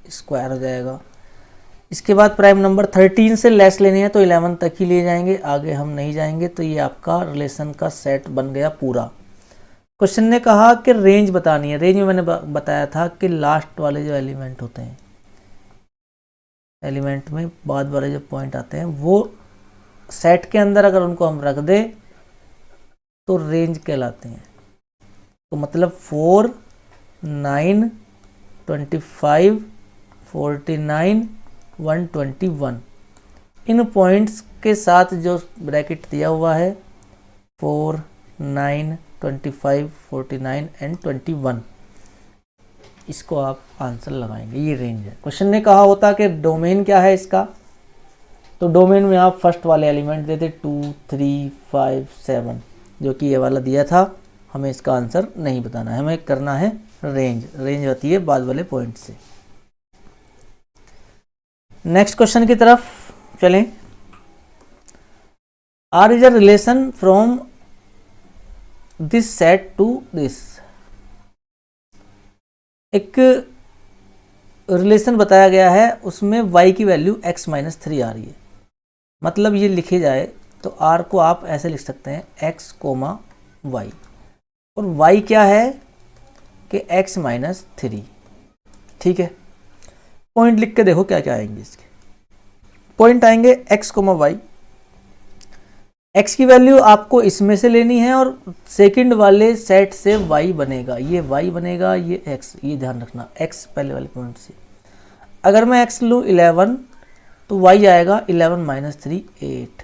स्क्वायर हो जाएगा। इसके बाद प्राइम नंबर 13 से लेस लेने हैं तो 11 तक ही ले जाएंगे, आगे हम नहीं जाएंगे। तो ये आपका रिलेशन का सेट बन गया पूरा। क्वेश्चन ने कहा कि रेंज बतानी है। रेंज में मैंने बताया था कि लास्ट वाले जो एलिमेंट होते हैं, एलिमेंट में बाद वाले जो पॉइंट आते हैं, वो सेट के अंदर अगर उनको हम रख दें तो रेंज कहलाते हैं। तो मतलब 4, 9, 25, 49, 121, इन पॉइंट्स के साथ जो ब्रैकेट दिया हुआ है 4, 9, 25, 49 एंड 21, इसको आप आंसर लगाएंगे, ये रेंज है। क्वेश्चन ने कहा होता कि डोमेन क्या है इसका, तो डोमेन में आप फर्स्ट वाले एलिमेंट देते 2, 3, 5, 7, जो कि ये वाला दिया था। हमें इसका आंसर नहीं बताना है, हमें करना है रेंज। रेंज होती है बाद वाले पॉइंट से। नेक्स्ट क्वेश्चन की तरफ चलें। R is a relation from this set to this. एक रिलेशन बताया गया है, उसमें y की वैल्यू x - 3 आ रही है। मतलब ये लिखे जाए तो r को आप ऐसे लिख सकते हैं x, y, और y क्या है कि x - 3। ठीक है, पॉइंट लिख के देखो क्या क्या आएंगे इसके। पॉइंट आएंगे x, y। x की वैल्यू आपको इसमें से लेनी है और सेकंड वाले सेट से y बनेगा, ये y बनेगा, ये x, ये ध्यान रखना, x पहले वाले पॉइंट से। अगर मैं x लूँ 11 तो y आएगा 11 - 3 8,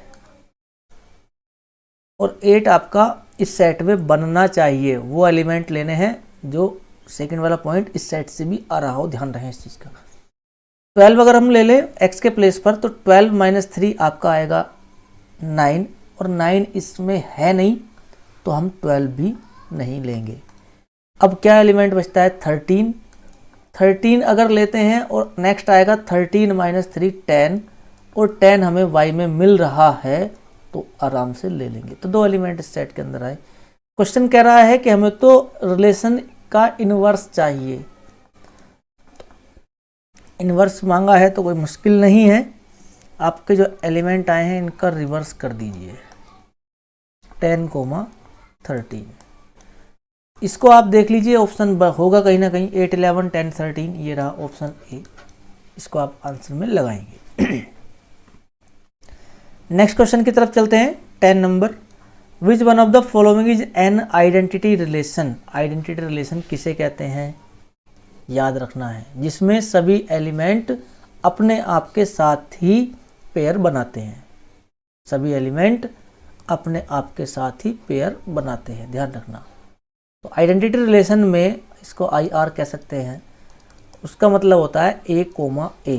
और 8 आपका इस सेट में बनना चाहिए। वो एलिमेंट लेने हैं जो सेकंड वाला पॉइंट इस सेट से भी आ रहा हो, ध्यान रहे इस चीज़ का। 12 अगर हम ले लें x के प्लेस पर तो 12 - 3 आपका आएगा 9, और 9 इसमें है नहीं तो हम 12 भी नहीं लेंगे। अब क्या एलिमेंट बचता है 13। 13 अगर लेते हैं और नेक्स्ट आएगा 13 - 3 10, और 10 हमें y में मिल रहा है तो आराम से ले लेंगे। तो 2 एलिमेंट इस सेट के अंदर आए। क्वेश्चन कह रहा है कि हमें तो रिलेशन का इनवर्स चाहिए। इनवर्स मांगा है तो कोई मुश्किल नहीं है, आपके जो एलिमेंट आए हैं इनका रिवर्स कर दीजिए 10, 13। इसको आप देख लीजिए, ऑप्शन होगा कहीं ना कहीं 8, 11, 10, 13, ये रहा ऑप्शन ए। इसको आप आंसर में लगाएंगे। नेक्स्ट क्वेश्चन की तरफ चलते हैं। 10 number, which one of the following is an identity relation. Identity relation किसे कहते हैं याद रखना है, जिसमें सभी एलिमेंट अपने आप के साथ ही पेयर बनाते हैं। सभी एलिमेंट अपने आप के साथ ही पेयर बनाते हैं, ध्यान रखना। तो आइडेंटिटी रिलेशन में इसको IR कह सकते हैं। उसका मतलब होता है A, A,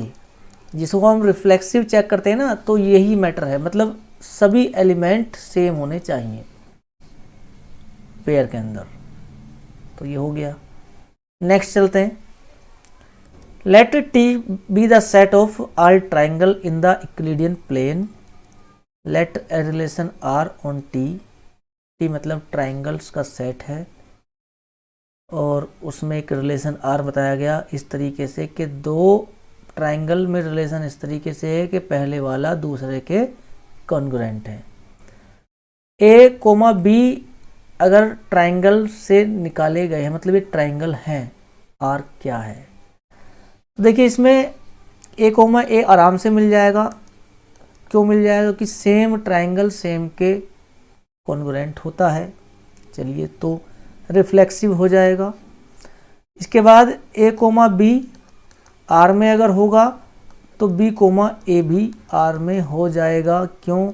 जिसको हम रिफ्लेक्सिव चेक करते हैं ना, तो यही मैटर है। मतलब सभी एलिमेंट सेम होने चाहिए पेयर के अंदर। तो ये हो गया। नेक्स्ट चलते हैं। Let T be the set of all triangle in the Euclidean plane. Let A relation R on T। T मतलब ट्राइंगल्स का सेट है, और उसमें एक रिलेशन R बताया गया इस तरीके से कि 2 ट्राइंगल में रिलेशन इस तरीके से है कि पहले वाला दूसरे के कॉन्ग्रुएंट है। A, B अगर ट्राइंगल से निकाले गए हैं, मतलब ये ट्राइंगल हैं, R क्या है। तो देखिए इसमें A, A आराम से मिल जाएगा। क्यों मिल जाएगा? कि सेम ट्राइंगल सेम के कॉन्ग्रुएंट होता है। चलिए, तो रिफ्लेक्सिव हो जाएगा। इसके बाद A, B R में अगर होगा तो B, A भी R में हो जाएगा। क्यों?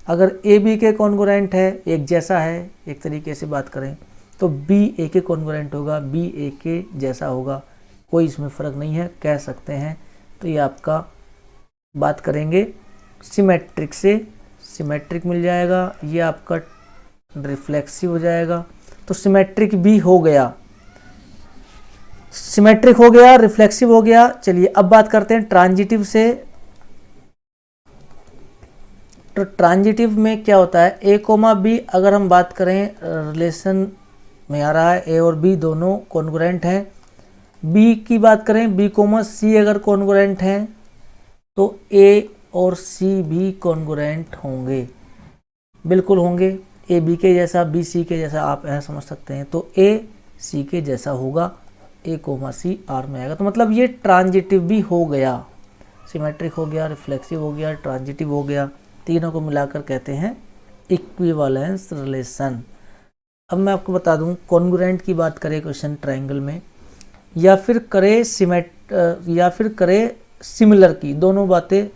अगर A, B के कॉन्ग्रुएंट है, एक जैसा है, एक तरीके से बात करें तो B, A के कॉन्ग्रुएंट होगा, B, A के जैसा होगा, कोई इसमें फ़र्क नहीं है, कह सकते हैं। तो ये आपका बात करेंगे सिमेट्रिक से, सिमेट्रिक मिल जाएगा। ये आपका रिफ्लेक्सिव हो जाएगा। तो सिमेट्रिक भी हो गया, सिमेट्रिक हो गया, रिफ्लेक्सिव हो गया। चलिए अब बात करते हैं ट्रांजिटिव से। तो ट्रांजिटिव में क्या होता है? A, B अगर हम बात करें रिलेशन में आ रहा है, A और B दोनों कॉन्ग्रुएंट हैं। B की बात करें, B, C अगर कॉन्ग्रुएंट हैं तो A और C भी कॉन्ग्रुएंट होंगे, बिल्कुल होंगे। A, B के जैसा, B, C के जैसा, आप ऐसा समझ सकते हैं। तो A, C के जैसा होगा, A, C R में आएगा। तो मतलब ये ट्रांजिटिव भी हो गया, सिमेट्रिक हो गया, रिफ्लेक्सिव हो गया, ट्रांजिटिव हो गया। तीनों को मिलाकर कहते हैं इक्विवेलेंस रिलेशन। अब मैं आपको बता दूं, कॉन्ग्रुएंट की बात करें क्वेश्चन ट्राइंगल में, या फिर करे सिमिलर की, दोनों बातें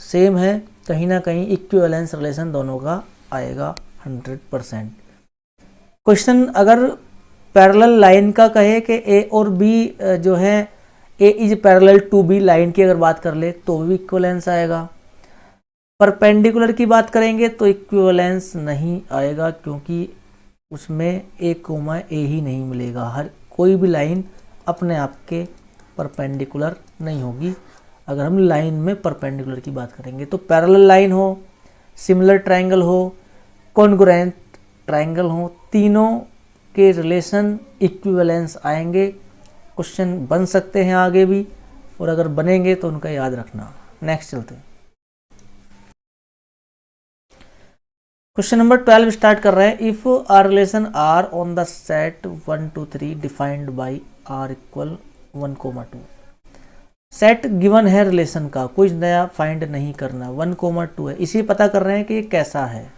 सेम है, कहीं ना कहीं इक्विवेलेंस रिलेशन दोनों का आएगा 100%। क्वेश्चन अगर पैरेलल लाइन का कहे कि A और B जो है, A is parallel to B line की अगर बात कर ले तो भी इक्विवेलेंस आएगा। परपेंडिकुलर की बात करेंगे तो इक्विवेलेंस नहीं आएगा, क्योंकि उसमें ए कोमा ए ही नहीं मिलेगा। हर कोई भी लाइन अपने आप के परपेंडिकुलर नहीं होगी। अगर हम लाइन में परपेंडिकुलर की बात करेंगे तो पैरेलल लाइन हो, सिमिलर ट्रायंगल हो, कॉन्ग्रुएंट ट्रायंगल हो, तीनों के रिलेशन इक्विवेलेंस आएंगे। क्वेश्चन बन सकते हैं आगे भी, और अगर बनेंगे तो उनका याद रखना। नेक्स्ट चलते हैं। क्वेश्चन नंबर 12 स्टार्ट कर रहे हैं। If R relation R on the set 1 2 3 defined by R equal 1,2। Set given है रिलेशन का, कुछ नया फाइंड नहीं करना, 1,2 है, इसी पता कर रहे हैं कि ये कैसा है।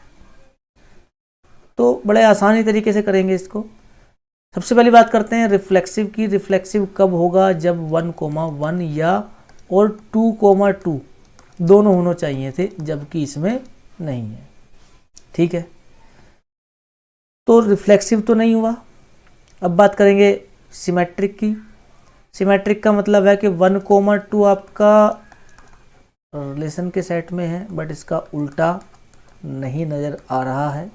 तो बड़े आसानी तरीके से करेंगे इसको। सबसे पहली बात करते हैं रिफ्लेक्सिव की। रिफ्लेक्सिव कब होगा? जब 1,1 या और 2,2 दोनों होने चाहिए थे, जबकि इसमें नहीं है। ठीक है, तो रिफ्लेक्सिव तो नहीं हुआ। अब बात करेंगे सिमेट्रिक की। सिमेट्रिक का मतलब है कि 1,2 आपका रिलेशन के सेट में है, बट इसका उल्टा नहीं नज़र आ रहा है,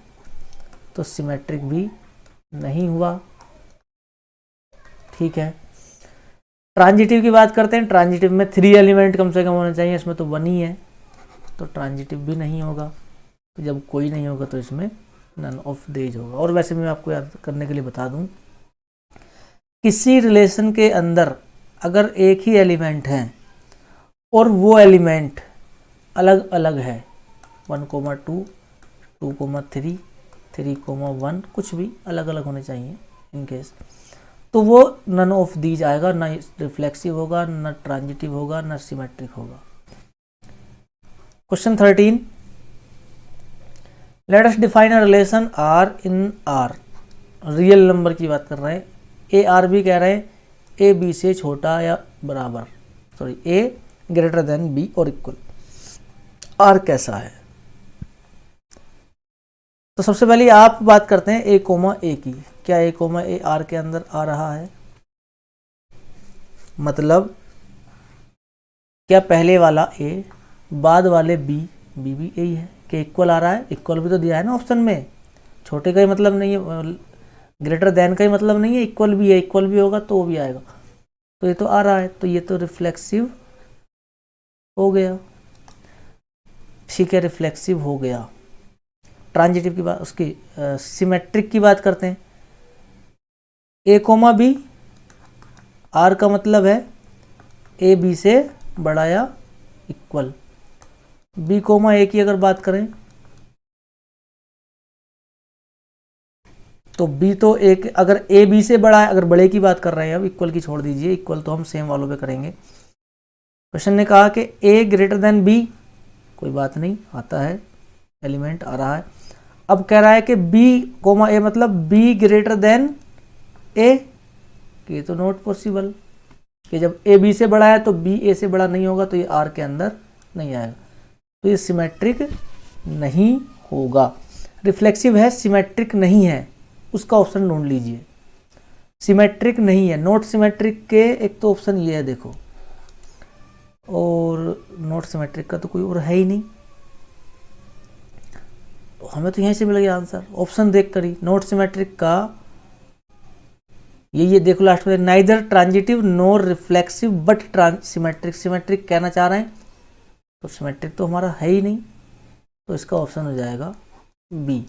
तो सिमेट्रिक भी नहीं हुआ। ठीक है, ट्रांजिटिव की बात करते हैं। ट्रांजिटिव में 3 एलिमेंट कम से कम होने चाहिए, इसमें तो 1 ही है, तो ट्रांजिटिव भी नहीं होगा। तो जब कोई नहीं होगा तो इसमें नन ऑफ दीज होगा। और वैसे मैं आपको याद करने के लिए बता दूं, किसी रिलेशन के अंदर अगर एक ही एलिमेंट है और वो एलिमेंट अलग अलग है, 1,2, 2,3, 3,1, कुछ भी अलग अलग होने चाहिए इन केस, तो वो नन ऑफ दीज आएगा, ना रिफ्लेक्सिव होगा, ना ट्रांजिटिव होगा, ना सिमेट्रिक होगा। Question 13, let us define a relation R in R. Real number की बात कर रहे हैं। ए आर बी कह रहे हैं ए बी से छोटा या बराबर, सॉरी ए ग्रेटर देन बी और इक्वल। आर कैसा है? तो सबसे पहले आप बात करते हैं ए कोमा ए की। क्या ए कोमा ए आर के अंदर आ रहा है? मतलब क्या पहले वाला ए बाद वाले बी, बी भी ए ही है? कि इक्वल आ रहा है? इक्वल भी तो दिया है ना ऑप्शन में। छोटे का ही मतलब नहीं है, ग्रेटर देन का ही मतलब नहीं है, इक्वल भी है, इक्वल भी होगा तो वो भी आएगा। तो ये तो आ रहा है, तो ये तो रिफ्लेक्सिव हो गया। ठीक है, रिफ्लेक्सिव हो गया। ट्रांजिटिव की बात, उसकी सिमेट्रिक की बात करते हैं। ए कोमा बी, आर का मतलब है ए बी से बड़ा या इक्वल। बी कोमा ए की अगर बात करें तो बी तो एक, अगर ए बी से बड़ा है, अगर बड़े की बात कर रहे हैं, अब इक्वल की छोड़ दीजिए, इक्वल तो हम सेम वालों पे करेंगे। क्वेश्चन ने कहा कि ए ग्रेटर देन बी, कोई बात नहीं, आता है, एलिमेंट आ रहा है। अब कह रहा है कि बी कोमा ए मतलब बी ग्रेटर देन ए, ये तो नॉट पॉसिबल, कि जब ए बी से बड़ा है तो बी ए से बड़ा नहीं होगा, तो ये आर के अंदर नहीं आएगा, तो ये सिमेट्रिक नहीं होगा। रिफ्लेक्सिव है, सिमेट्रिक नहीं है, उसका ऑप्शन ढूंढ लीजिए। सिमेट्रिक नहीं है, नॉट सिमेट्रिक के एक तो ऑप्शन ये है देखो, और नॉट सिमेट्रिक का तो कोई और है ही नहीं, तो हमें तो यहीं से मिल गया आंसर ऑप्शन देख कर ही। नॉट सिमेट्रिक का ये देखो लास्ट में, neither transitive nor reflexive but symmetric. Symmetric कहना चाह रहे हैं, तो सिमेट्रिक तो हमारा है ही नहीं, तो इसका ऑप्शन हो जाएगा बी।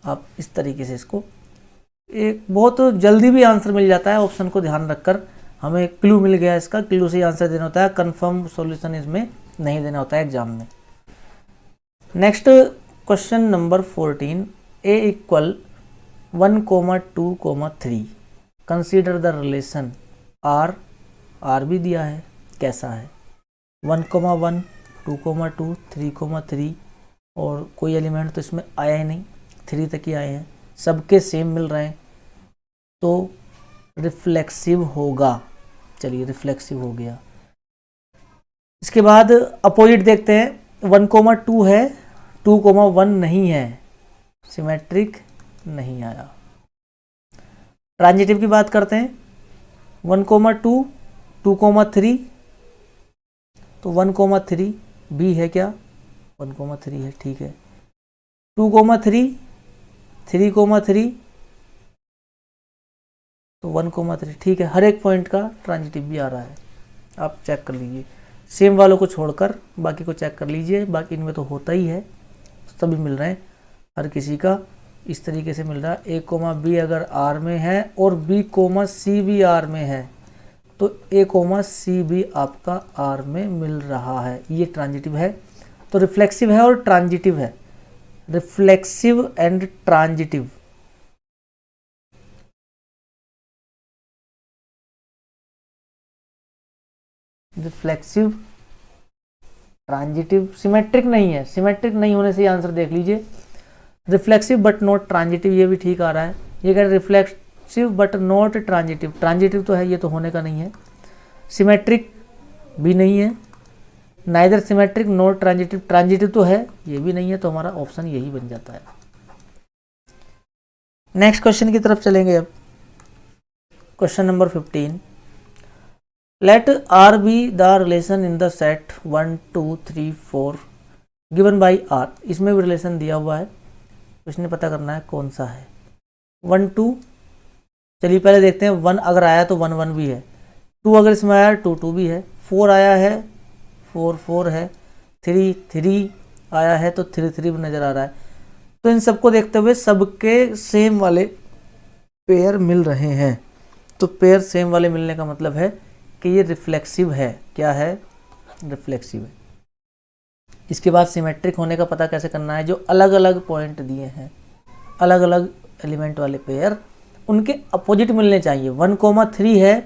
आप इस तरीके से इसको, एक बहुत जल्दी भी आंसर मिल जाता है, ऑप्शन को ध्यान रखकर। हमें क्लू मिल गया, इसका क्लू से ही आंसर देना होता है, कंफर्म सॉल्यूशन इसमें नहीं देना होता है एग्जाम में। Next question number 14, A equal 1,2,3 consider the relation R. R भी दिया है, कैसा है? 1,1, 2,2, 3,3, और कोई एलिमेंट तो इसमें आया ही नहीं, 3 तक ही आए हैं, सबके सेम मिल रहे हैं, तो रिफ्लेक्सिव होगा। चलिए रिफ्लेक्सिव हो गया। इसके बाद अपोजिट देखते हैं, 1,2 है, 2,1 नहीं है, सिमेट्रिक नहीं आया। ट्रांजिटिव की बात करते हैं, 1,2, 2,3, तो 1,3 बी है क्या? 1,3 है, ठीक है। 2,3, 3,3 तो 1,3, ठीक है। हर एक पॉइंट का ट्रांजिटिव भी आ रहा है, आप चेक कर लीजिए। सेम वालों को छोड़कर बाकी को चेक कर लीजिए, बाकी इनमें तो होता ही है, सभी मिल रहे हैं, हर किसी का इस तरीके से मिल रहा है। ए कोमा बी अगर आर में है और बी कोमा सी भी आर में है तो ए कोमा सी भी आपका आर में मिल रहा है, ये ट्रांजिटिव है। तो रिफ्लेक्सिव है और ट्रांजिटिव है, reflexive and transitive. Reflexive, transitive, symmetric नहीं है, सिमेट्रिक नहीं होने से आंसर देख लीजिए। रिफ्लेक्सिव बट नॉट ट्रांजिटिव, ये भी ठीक आ रहा है। ये कह रहे reflexive but not transitive, transitive तो है, ये तो होने का नहीं है। सिमेट्रिक भी नहीं है, neither symmetric not transitive, transitive तो है, ये भी नहीं है, तो हमारा ऑप्शन यही बन जाता है। नेक्स्ट क्वेश्चन की तरफ चलेंगे अब। Question number 15, let R be the relation in the set 1 2 3 4 given by R. इसमें भी रिलेशन दिया हुआ है, इसने पता करना है कौन सा है। 1 2, चलिए पहले देखते हैं। 1 अगर आया तो 1 1 भी है, 2 अगर इसमें आया 2 2 भी है, 4 आया है 4 4 है, 3 3 आया है तो 3 3 भी नज़र आ रहा है। तो इन सबको देखते हुए सबके सेम वाले पेयर मिल रहे हैं, तो पेयर सेम वाले मिलने का मतलब है कि ये रिफ्लेक्सिव है। क्या है? रिफ्लेक्सिव है। इसके बाद सिमेट्रिक होने का पता कैसे करना है? जो अलग अलग पॉइंट दिए हैं, अलग अलग एलिमेंट वाले पेयर, उनके अपोजिट मिलने चाहिए। 1,3 है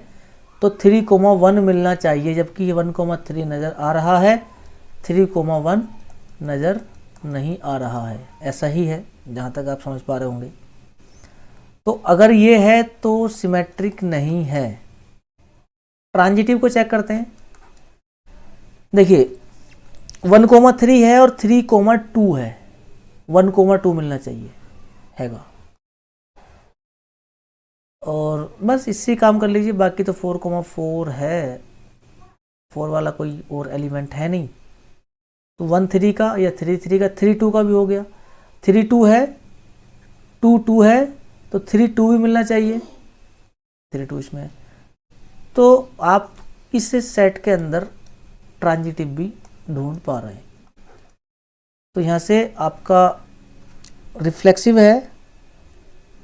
तो 3,1 मिलना चाहिए, जबकि ये 1,3 नज़र आ रहा है, 3,1 नज़र नहीं आ रहा है। ऐसा ही है जहाँ तक आप समझ पा रहे होंगे। तो अगर ये है तो सिमेट्रिक नहीं है। ट्रांजिटिव को चेक करते हैं। देखिए 1,3 है और 3,2 है, 1,2 मिलना चाहिए हैगा, और बस इससे काम कर लीजिए। बाकी तो 4,4 है, 4 वाला कोई और एलिमेंट है नहीं, तो 1 3 का या 3 3 का, 3 2 का भी हो गया। 3 2 है, 2 2 है तो 3 2 भी मिलना चाहिए, 3 2 इसमें है। तो आप इस सेट के अंदर ट्रांजिटिव भी ढूंढ पा रहे हैं। तो यहाँ से आपका रिफ्लेक्सिव है,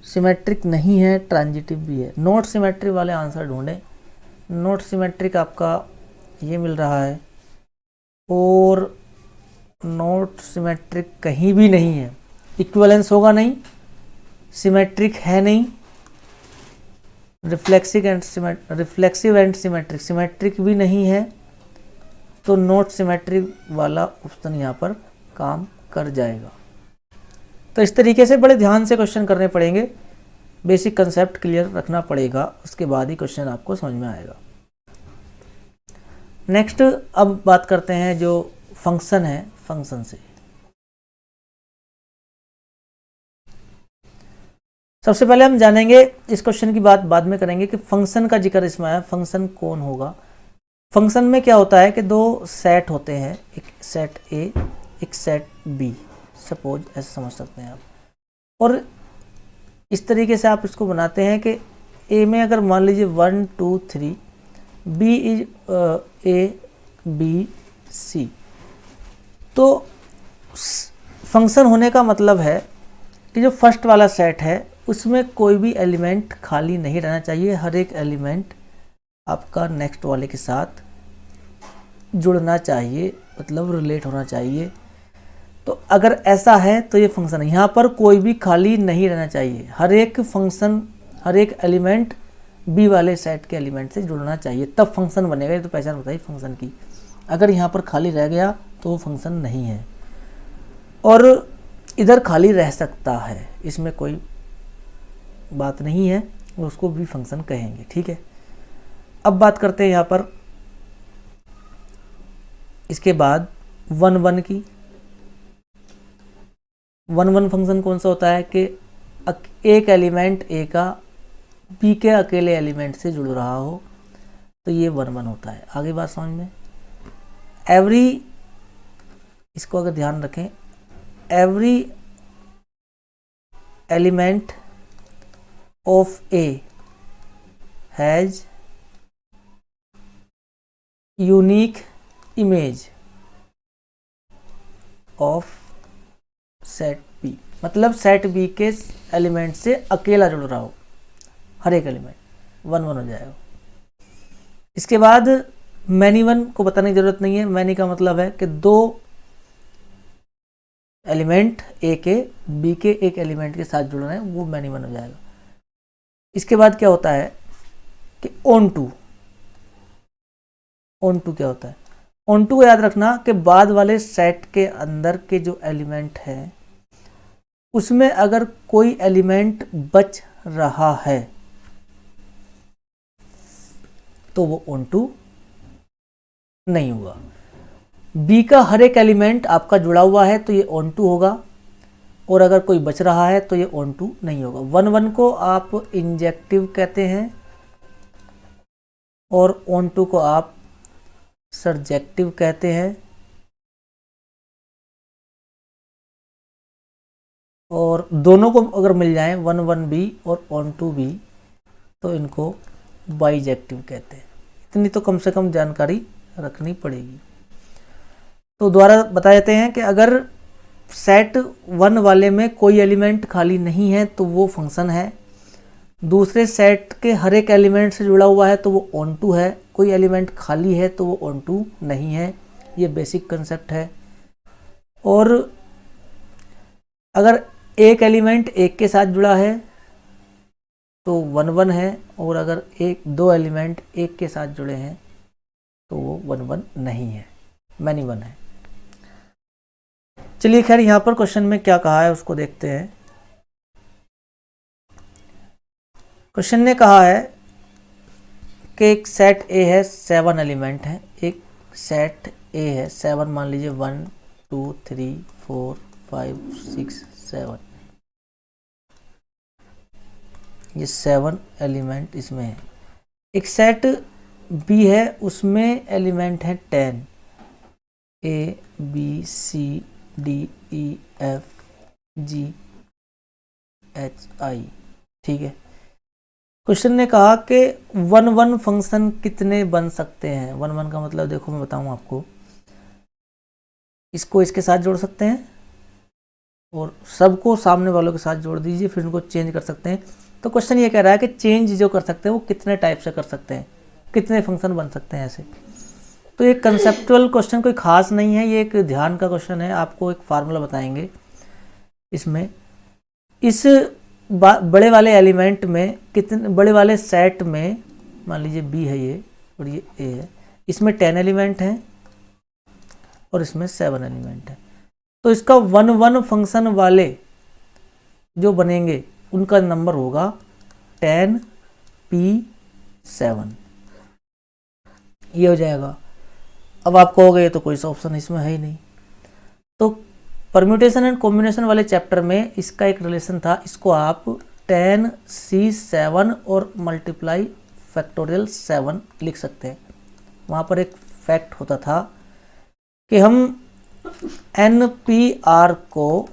सिमेट्रिक नहीं है, ट्रांजिटिव भी है। नॉट सिमेट्रिक वाले आंसर ढूंढें। नॉट सिमेट्रिक आपका ये मिल रहा है, और नॉट सिमेट्रिक कहीं भी नहीं है। इक्विवेलेंस होगा नहीं, सिमेट्रिक है नहीं, रिफ्लेक्सिव एंड सिमेट्रिक, सिमेट्रिक भी नहीं है, तो नॉट सिमेट्रिक वाला ऑप्शन यहाँ पर काम कर जाएगा। तो इस तरीके से बड़े ध्यान से क्वेश्चन करने पड़ेंगे, बेसिक कंसेप्ट क्लियर रखना पड़ेगा, उसके बाद ही क्वेश्चन आपको समझ में आएगा। नेक्स्ट अब बात करते हैं जो फंक्शन है, फंक्शन से। सबसे पहले हम जानेंगे, इस क्वेश्चन की बात बाद में करेंगे, कि फंक्शन का जिक्र इसमें आया। फंक्शन कौन होगा? फंक्शन में क्या होता है कि दो सेट होते हैं, एक सेट ए, एक सेट बी, सपोज ऐसे समझ सकते हैं आप। और इस तरीके से आप इसको बनाते हैं कि ए में अगर मान लीजिए 1 2 3, B is A B C, तो फंक्शन होने का मतलब है कि जो फर्स्ट वाला सेट है उसमें कोई भी एलिमेंट खाली नहीं रहना चाहिए, हर एक एलिमेंट आपका नेक्स्ट वाले के साथ जुड़ना चाहिए, मतलब रिलेट होना चाहिए। तो अगर ऐसा है तो ये फंक्शन है। यहाँ पर कोई भी खाली नहीं रहना चाहिए, हर एक फंक्शन, हर एक एलिमेंट बी वाले सेट के एलिमेंट से जुड़ना चाहिए, तब फंक्शन बनेगा। ये तो पहचान बताइए फंक्शन की। अगर यहाँ पर खाली रह गया तो वो फंक्शन नहीं है, और इधर खाली रह सकता है, इसमें कोई बात नहीं है, उसको भी फंक्शन कहेंगे। ठीक है, अब बात करते हैं यहाँ पर इसके बाद 1 1 की। 1 1 फंक्शन कौन सा होता है कि एक एलिमेंट ए का बी के अकेले एलिमेंट से जुड़ रहा हो, तो ये 1 1 होता है। आगे बात समझ में? एवरी इसको अगर ध्यान रखें, every element of A has unique image of set B, मतलब सेट बी के एलिमेंट से अकेला जुड़ रहा हो, हर एक एलिमेंट 1 1 हो जाएगा। इसके बाद मैनी वन को बताने की जरूरत नहीं है। मैनी का मतलब है कि दो एलिमेंट ए के बी के एक एलिमेंट के साथ जुड़ रहे हैं, वो मैनी वन हो जाएगा। इसके बाद क्या होता है कि ऑन टू। ऑन टू क्या होता है? ऑन टू को याद रखना कि बाद वाले सेट के अंदर के जो एलिमेंट है उसमें अगर कोई एलिमेंट बच रहा है तो वो ऑन टू नहीं होगा। बी का हर एक एलिमेंट आपका जुड़ा हुआ है तो ये ऑन टू होगा, और अगर कोई बच रहा है तो ये ऑन टू नहीं होगा। 1 1 को आप इंजेक्टिव कहते हैं और ऑन टू को आप सर्जेक्टिव कहते हैं, और दोनों को अगर मिल जाएं 1 1 बी और ऑन टू बी तो इनको बाइजेक्टिव कहते हैं। इतनी तो कम से कम जानकारी रखनी पड़ेगी। तो दोबारा बता देते हैं कि अगर सेट 1 वाले में कोई एलिमेंट खाली नहीं है तो वो फंक्शन है, दूसरे सेट के हर एक एलिमेंट से जुड़ा हुआ है तो वो ऑन टू है, कोई एलिमेंट खाली है तो वो ऑन टू नहीं है। ये बेसिक कंसेप्ट है। और अगर एक एलिमेंट एक के साथ जुड़ा है तो 1 1 है, और अगर दो एलिमेंट एक के साथ जुड़े हैं तो वो 1 1 नहीं है, मैनी वन है। चलिए खैर, यहाँ पर क्वेश्चन में क्या कहा है उसको देखते हैं। क्वेश्चन ने कहा है कि एक सेट ए है, 7 एलिमेंट हैं। एक सेट ए है 7, मान लीजिए 1 2 3 4 5 6 7, ये 7 एलिमेंट इसमें है। एक सेट बी है, उसमें एलिमेंट है 10, A B C D E F G H I, ठीक है। क्वेश्चन ने कहा कि 1 1 फंक्शन कितने बन सकते हैं। 1 1 का मतलब देखो मैं बताऊं आपको, इसको इसके साथ जोड़ सकते हैं और सबको सामने वालों के साथ जोड़ दीजिए, फिर उनको चेंज कर सकते हैं। तो क्वेश्चन ये कह रहा है कि चेंज जो कर सकते हैं वो कितने टाइप से कर सकते हैं, कितने फंक्शन बन सकते हैं ऐसे। तो ये कंसेप्चुअल क्वेश्चन कोई खास नहीं है, ये एक ध्यान का क्वेश्चन है। आपको एक फार्मूला बताएंगे इसमें, इस बड़े वाले एलिमेंट में कितने, बड़े वाले सेट में मान लीजिए बी है ये और ये ए है, इसमें 10 एलिमेंट हैं और इसमें 7 एलिमेंट हैं। तो इसका 1 1 फंक्शन वाले जो बनेंगे उनका नंबर होगा 10p7, ये हो जाएगा। अब आप कहोगे तो कोई सा ऑप्शन इसमें है ही नहीं। तो परम्यूटेशन एंड कॉम्बिनेशन वाले चैप्टर में इसका एक रिलेशन था, इसको आप 10c7 और मल्टीप्लाई फैक्टोरियल 7 लिख सकते हैं। वहाँ पर एक फैक्ट होता था कि हम NPR को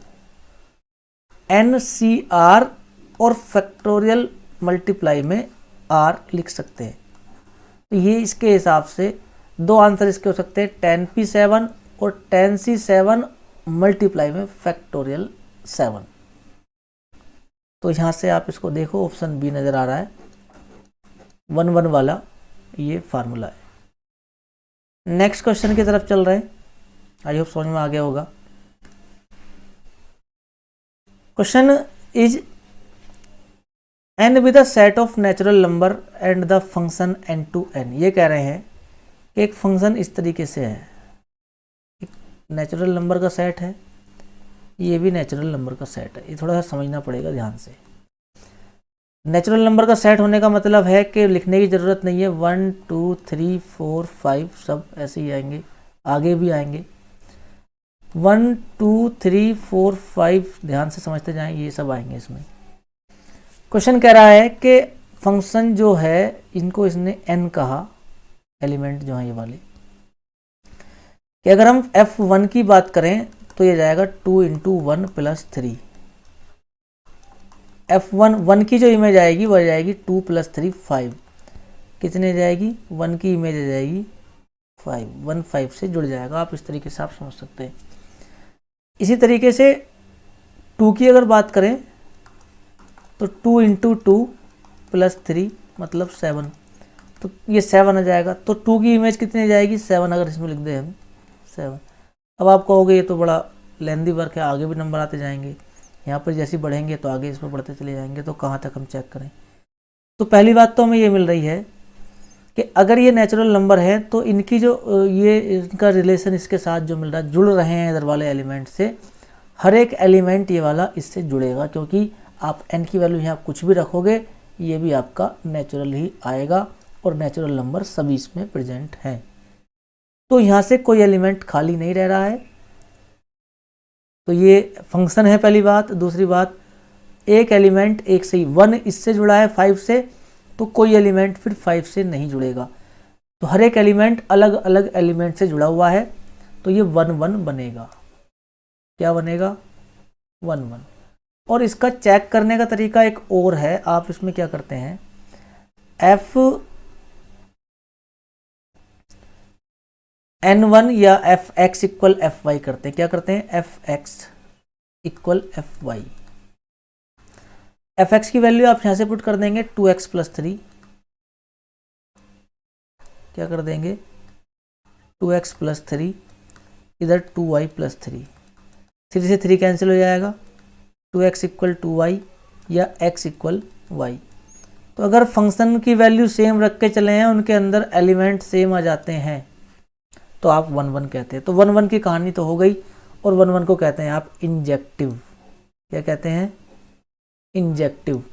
NCR और फैक्टोरियल मल्टीप्लाई में R लिख सकते हैं। तो ये इसके हिसाब से दो आंसर इसके हो सकते हैं, 10p7 और 10c7 मल्टीप्लाई में फैक्टोरियल 7। तो यहाँ से आप इसको देखो, ऑप्शन बी नज़र आ रहा है, 1 1 वाला ये फार्मूला है। नेक्स्ट क्वेश्चन की तरफ चल रहे हैं, आई होप समझ में आ गया होगा। Question is n with the set of natural number and the function n to n। ये कह रहे हैं कि एक फंक्शन इस तरीके से है, एक नेचुरल नंबर का सेट है, ये भी नेचुरल नंबर का सेट है। ये थोड़ा सा समझना पड़ेगा ध्यान से। नेचुरल नंबर का सेट होने का मतलब है कि लिखने की ज़रूरत नहीं है, 1 2 3 4 5 सब ऐसे ही आएंगे, आगे भी आएंगे। 1 2 3 4 5 ध्यान से समझते जाएं, ये सब आएंगे इसमें। क्वेश्चन कह रहा है कि फंक्शन जो है इनको इसने n कहा, एलिमेंट जो है ये वाले, कि अगर हम F1 की बात करें तो ये जाएगा 2 × 1 + 3। F1 की जो इमेज आएगी वह जाएगी 2 + 3 5। कितने जाएगी? 1 की इमेज आ जाएगी 5, 1 5 से जुड़ जाएगा। आप इस तरीके से आप समझ सकते हैं। इसी तरीके से 2 की अगर बात करें तो 2 × 2 + 3 मतलब 7, तो ये 7 आ जाएगा। तो 2 की इमेज कितनी जाएगी? 7। अगर इसमें लिख दें हम 7। अब आप कहोगे ये तो बड़ा लेंदी वर्क है, आगे भी नंबर आते जाएंगे, यहाँ पर जैसे बढ़ेंगे तो आगे इसमें बढ़ते चले जाएंगे, तो कहाँ तक हम चेक करें? तो पहली बात तो हमें ये मिल रही है कि अगर ये नेचुरल नंबर है तो इनकी जो ये इनका रिलेशन इसके साथ जो मिल रहा है, जुड़ रहे हैं इधर वाले एलिमेंट से, हर एक एलिमेंट ये वाला इससे जुड़ेगा, क्योंकि आप n की वैल्यू यहाँ कुछ भी रखोगे ये भी आपका नेचुरल ही आएगा और नेचुरल नंबर सभी इसमें प्रेजेंट हैं। तो यहाँ से कोई एलिमेंट खाली नहीं रह रहा है, तो ये फंक्शन है पहली बात। दूसरी बात, एक एलिमेंट एक से ही 1 इससे जुड़ा है 5 से, तो कोई एलिमेंट फिर 5 से नहीं जुड़ेगा। तो हर एक एलिमेंट अलग अलग एलिमेंट से जुड़ा हुआ है, तो ये 1 1 बनेगा। क्या बनेगा? 1 1। और इसका चेक करने का तरीका एक और है। आप इसमें क्या करते हैं, Fn1 या Fx = Fy करते हैं। क्या करते हैं? Fx = Fy। Fx की वैल्यू आप यहां से पुट कर देंगे 2x + 3। क्या कर देंगे? 2x + 3, इधर 2y + 3। 3 से 3 कैंसिल हो जाएगा, 2x = 2y या x = y। तो अगर फंक्शन की वैल्यू सेम रख के चले हैं, उनके अंदर एलिमेंट सेम आ जाते हैं, तो आप 1 1 कहते हैं। तो 1 1 की कहानी तो हो गई, और 1 1 को कहते हैं आप इंजेक्टिव। क्या कहते हैं? इंजेक्टिव।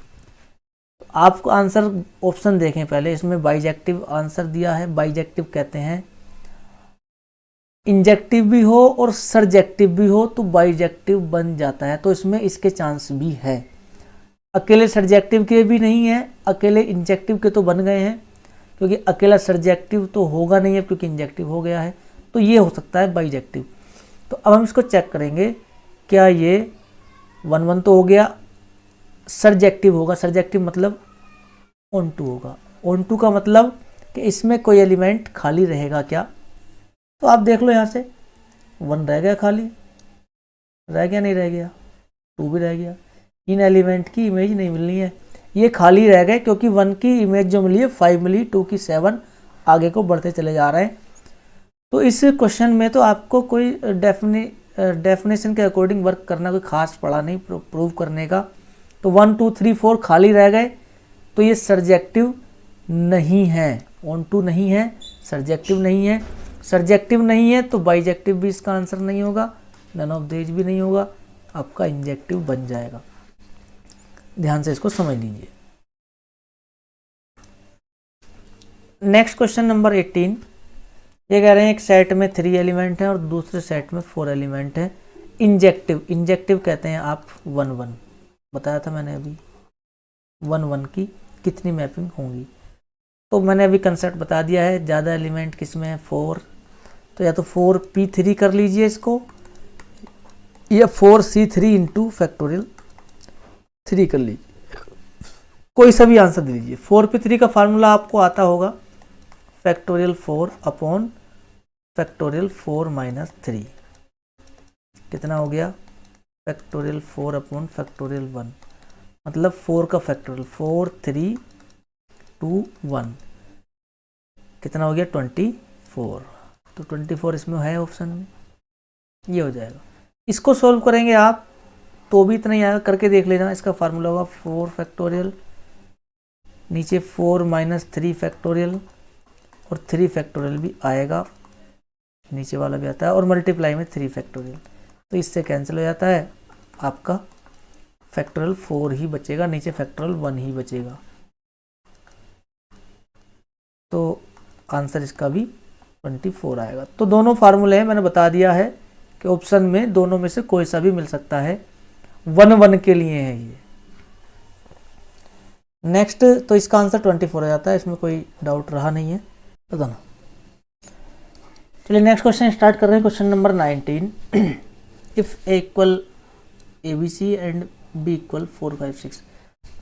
आपको आंसर ऑप्शन देखें पहले, इसमें बाइजेक्टिव आंसर दिया है। बाइजेक्टिव कहते हैं इंजेक्टिव भी हो और सरजेक्टिव भी हो तो बाइजेक्टिव बन जाता है, तो इसमें इसके चांस भी है। अकेले सरजेक्टिव के भी नहीं है, अकेले इंजेक्टिव के तो बन गए हैं, क्योंकि अकेला सरजेक्टिव तो होगा नहीं है क्योंकि इंजेक्टिव हो गया है, तो ये हो सकता है बाइजेक्टिव। तो अब हम इसको चेक करेंगे, क्या ये 1 1 तो हो गया, सरजेक्टिव होगा। सरजेक्टिव मतलब ऑन टू होगा। ऑन टू का मतलब कि इसमें कोई एलिमेंट खाली रहेगा क्या? तो आप देख लो, यहाँ से 1 रह गया खाली, रह गया नहीं रह गया, 2 भी रह गया। इन एलिमेंट की इमेज नहीं मिलनी है, ये खाली रह गए, क्योंकि 1 की इमेज जो मिली है 5 मिली, 2 की 7, आगे को बढ़ते चले जा रहे हैं। तो इस क्वेश्चन में तो आपको कोई डेफिनेशन के अकॉर्डिंग वर्क करना कोई खास पड़ा नहीं प्रूव करने का। तो 1 2 3 4 खाली रह गए, तो ये सरजेक्टिव नहीं है, ऑन टू नहीं है, सरजेक्टिव नहीं है। सरजेक्टिव नहीं है तो बाइजेक्टिव भी इसका आंसर नहीं होगा, नन ऑफ दीज भी नहीं होगा, आपका इंजेक्टिव बन जाएगा। ध्यान से इसको समझ लीजिए। नेक्स्ट क्वेश्चन नंबर 18, ये कह रहे हैं एक सेट में 3 एलिमेंट हैं और दूसरे सेट में 4 एलिमेंट हैं। इंजेक्टिव, इंजेक्टिव कहते हैं आप 1 1, बताया था मैंने अभी 1 1 की कितनी मैपिंग होंगी। तो मैंने अभी कंसेप्ट बता दिया है। ज़्यादा एलिमेंट किस में है? 4, तो या तो 4p3 कर लीजिए इसको, या 4c3 × फैक्टोरियल 3 कर लीजिए, कोई सा भी आंसर दे दीजिए। 4p3 का फार्मूला आपको आता होगा, फैक्टोरियल 4 अपॉन फैक्टोरियल 4 - 3। कितना हो गया? फैक्टोरियल 4 अपॉन फैक्टोरियल 1, मतलब 4 का फैक्टोरियल 4 3 2 1, कितना हो गया? 24। तो 24 इसमें है ऑप्शन में, ये हो जाएगा। इसको सोल्व करेंगे आप तो भी इतना ही आएगा, करके देख लेना। इसका फार्मूला होगा 4 फैक्टोरियल, नीचे 4 - 3 फैक्टोरियल, और 3 फैक्टोरियल भी आएगा, नीचे वाला भी आता है, और मल्टीप्लाई में 3 फैक्टोरियल, तो इससे कैंसिल हो जाता है। आपका फैक्टोरियल 4 ही बचेगा, नीचे फैक्टोरियल 1 ही बचेगा। तो आंसर इसका भी 24 आएगा। तो दोनों फार्मूले हैं, मैंने बता दिया है कि ऑप्शन में दोनों में से कोई सा भी मिल सकता है। 1 1 के लिए है ये। नेक्स्ट, तो इसका आंसर 24 हो जाता है, इसमें कोई डाउट रहा नहीं है, बताना। चलिए नेक्स्ट क्वेश्चन स्टार्ट कर रहे हैं। Question number 19। If A equal A B C and B equal 4 5 6,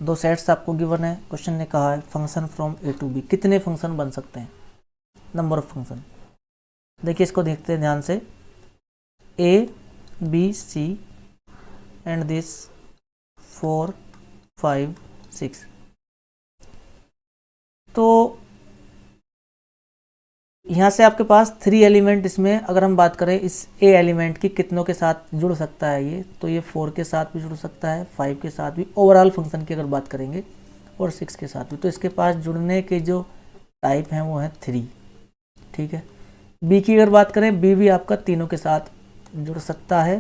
दो सेट्स आपको गिवन है। क्वेश्चन ने कहा है function from A to B, कितने फंक्शन बन सकते हैं, नंबर ऑफ फंक्शन। देखिए इसको देखते हैं ध्यान से। A B C and this 4 5 6, तो यहाँ से आपके पास 3 एलिमेंट, इसमें अगर हम बात करें इस ए एलिमेंट की कितनों के साथ जुड़ सकता है ये, तो ये 4 के साथ भी जुड़ सकता है, 5 के साथ भी, ओवरऑल फंक्शन की अगर बात करेंगे, और 6 के साथ भी। तो इसके पास जुड़ने के जो टाइप हैं वो हैं 3। ठीक है। बी की अगर बात करें, बी भी आपका तीनों के साथ जुड़ सकता है,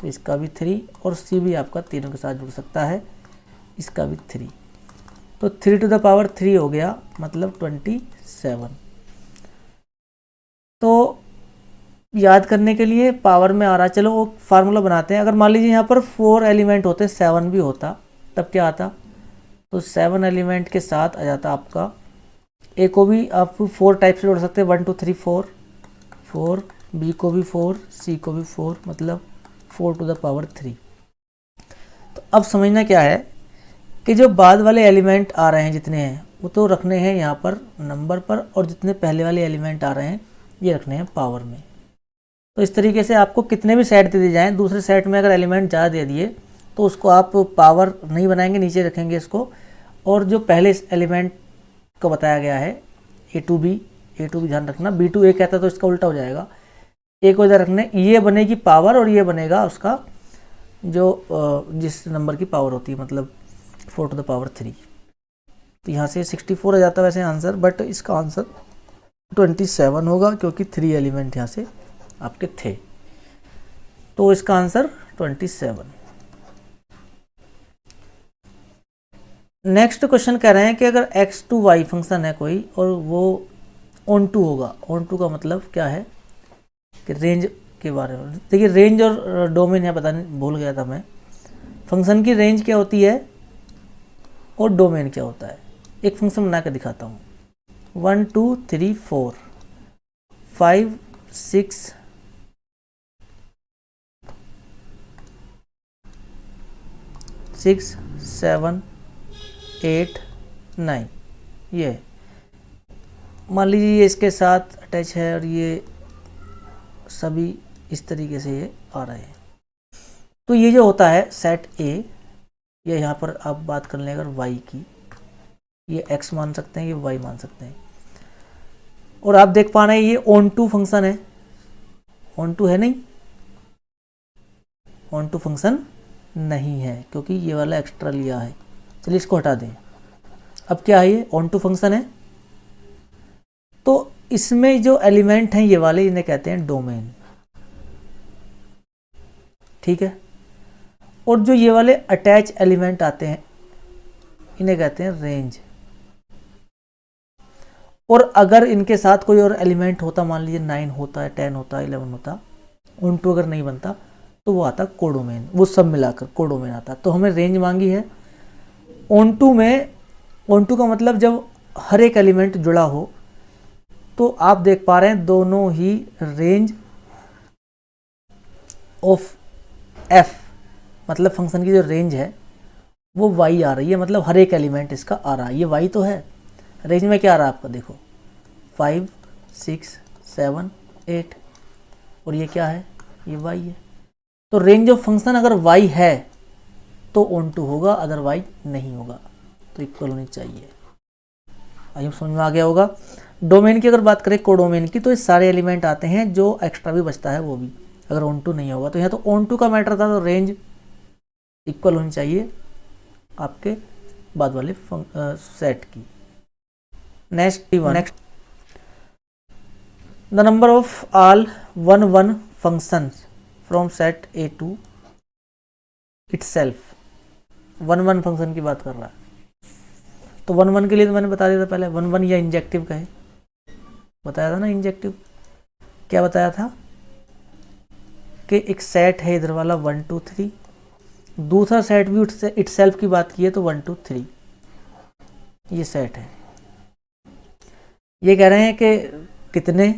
तो इसका भी 3, और सी भी आपका तीनों के साथ जुड़ सकता है, इसका भी 3। तो 3 to the power 3 हो गया, मतलब 27। तो याद करने के लिए पावर में आ रहा है, चलो वो फार्मूला बनाते हैं। अगर मान लीजिए यहाँ पर 4 एलिमेंट होते, 7 भी होता, तब क्या आता, तो 7 एलिमेंट के साथ आ जाता आपका, ए को भी आप 4 टाइप से जोड़ सकते हैं, 1 2 3 4, बी को भी 4, सी को भी 4, मतलब 4 to the power 3। तो अब समझना क्या है कि जो बाद वाले एलिमेंट आ रहे हैं जितने हैं, वो तो रखने हैं यहाँ पर नंबर पर, और जितने पहले वाले एलिमेंट आ रहे हैं ये रखने हैं पावर में। तो इस तरीके से आपको कितने भी सेट दे दिए जाएँ, दूसरे सेट में अगर एलिमेंट ज़्यादा दे दिए तो उसको आप पावर नहीं बनाएंगे, नीचे रखेंगे इसको, और जो पहले एलिमेंट को बताया गया है ए टू बी ध्यान रखना, बी टू ए कहता है तो इसका उल्टा हो जाएगा, ए को इधर रखने, ये बनेगी पावर और ये बनेगा उसका जो जिस नंबर की पावर होती है, मतलब 4 to the power 3। तो यहाँ से 64 आ जाता है वैसे आंसर, बट इसका आंसर 27 होगा, क्योंकि 3 एलिमेंट यहाँ से आपके थे, तो इसका आंसर 27। नेक्स्ट क्वेश्चन कह रहे हैं कि अगर x to y फंक्शन है कोई और वो ऑन टू होगा, ऑन टू का मतलब क्या है कि रेंज के बारे में। देखिए रेंज और डोमेन है, पता नहीं भूल गया था मैं, फंक्शन की रेंज क्या होती है और डोमेन क्या होता है। एक फंक्शन बना के दिखाता हूँ, 1 2 3 4 5 6 6 7 8 9, ये मान लीजिए ये इसके साथ अटैच है, और ये सभी इस तरीके से ये आ रहे हैं। तो ये जो होता है सेट ए, ये यहाँ पर आप बात कर लें अगर y की, ये x मान सकते हैं, ये y मान सकते हैं, और आप देख पा रहे हैं ये ऑन टू फंक्शन है, ऑन टू है नहीं, ऑन टू फंक्शन नहीं है, क्योंकि ये वाला एक्स्ट्रा लिया है। चलिए इसको हटा दें। अब क्या है, ये ऑन टू फंक्शन है, तो इसमें जो एलिमेंट हैं ये वाले, इन्हें कहते हैं डोमेन। ठीक है। और जो ये वाले अटैच एलिमेंट आते हैं इन्हें कहते हैं रेंज। और अगर इनके साथ कोई और एलिमेंट होता, मान लीजिए 9 होता है, 10 होता है, 11 होता, ऑन टू अगर नहीं बनता तो वो आता कोडोमेन, वो सब मिलाकर कोडोमेन आता। तो हमें रेंज मांगी है ऑन टू में। ऑन टू का मतलब जब हर एक एलिमेंट जुड़ा हो, तो आप देख पा रहे हैं दोनों ही रेंज ऑफ एफ, मतलब फंक्शन की जो रेंज है वो y आ रही है, मतलब हर एक एलिमेंट इसका आ रहा है। ये y तो है, रेंज में क्या आ रहा है आपका, देखो 5 6 7 8, और ये क्या है, ये y है। तो रेंज ऑफ फंक्शन अगर y है तो ऑन टू होगा, अदरवाइज नहीं होगा, तो इक्वल होनी चाहिए। आइए समझ में आ गया होगा। डोमेन की अगर बात करें, कोडोमेन की, तो ये सारे एलिमेंट आते हैं, जो एक्स्ट्रा भी बचता है वो भी, अगर ऑन टू नहीं होगा। तो यहाँ तो ऑन टू का मैटर था, तो रेंज इक्वल होनी चाहिए आपके बाद वाले सेट की। Next the number of all 1 1 functions from set A to itself. 1 1 function की बात कर रहा है, तो 1 1 के लिए तो मैंने बता दिया था पहले, 1 1 या इंजेक्टिव का है, बताया था ना। इंजेक्टिव क्या बताया था कि एक सेट है इधर वाला 1 2 3, दूसरा सेट भी इटसेल्फ की बात की है, तो 1 2 3 ये सेट है। ये कह रहे हैं कि कितने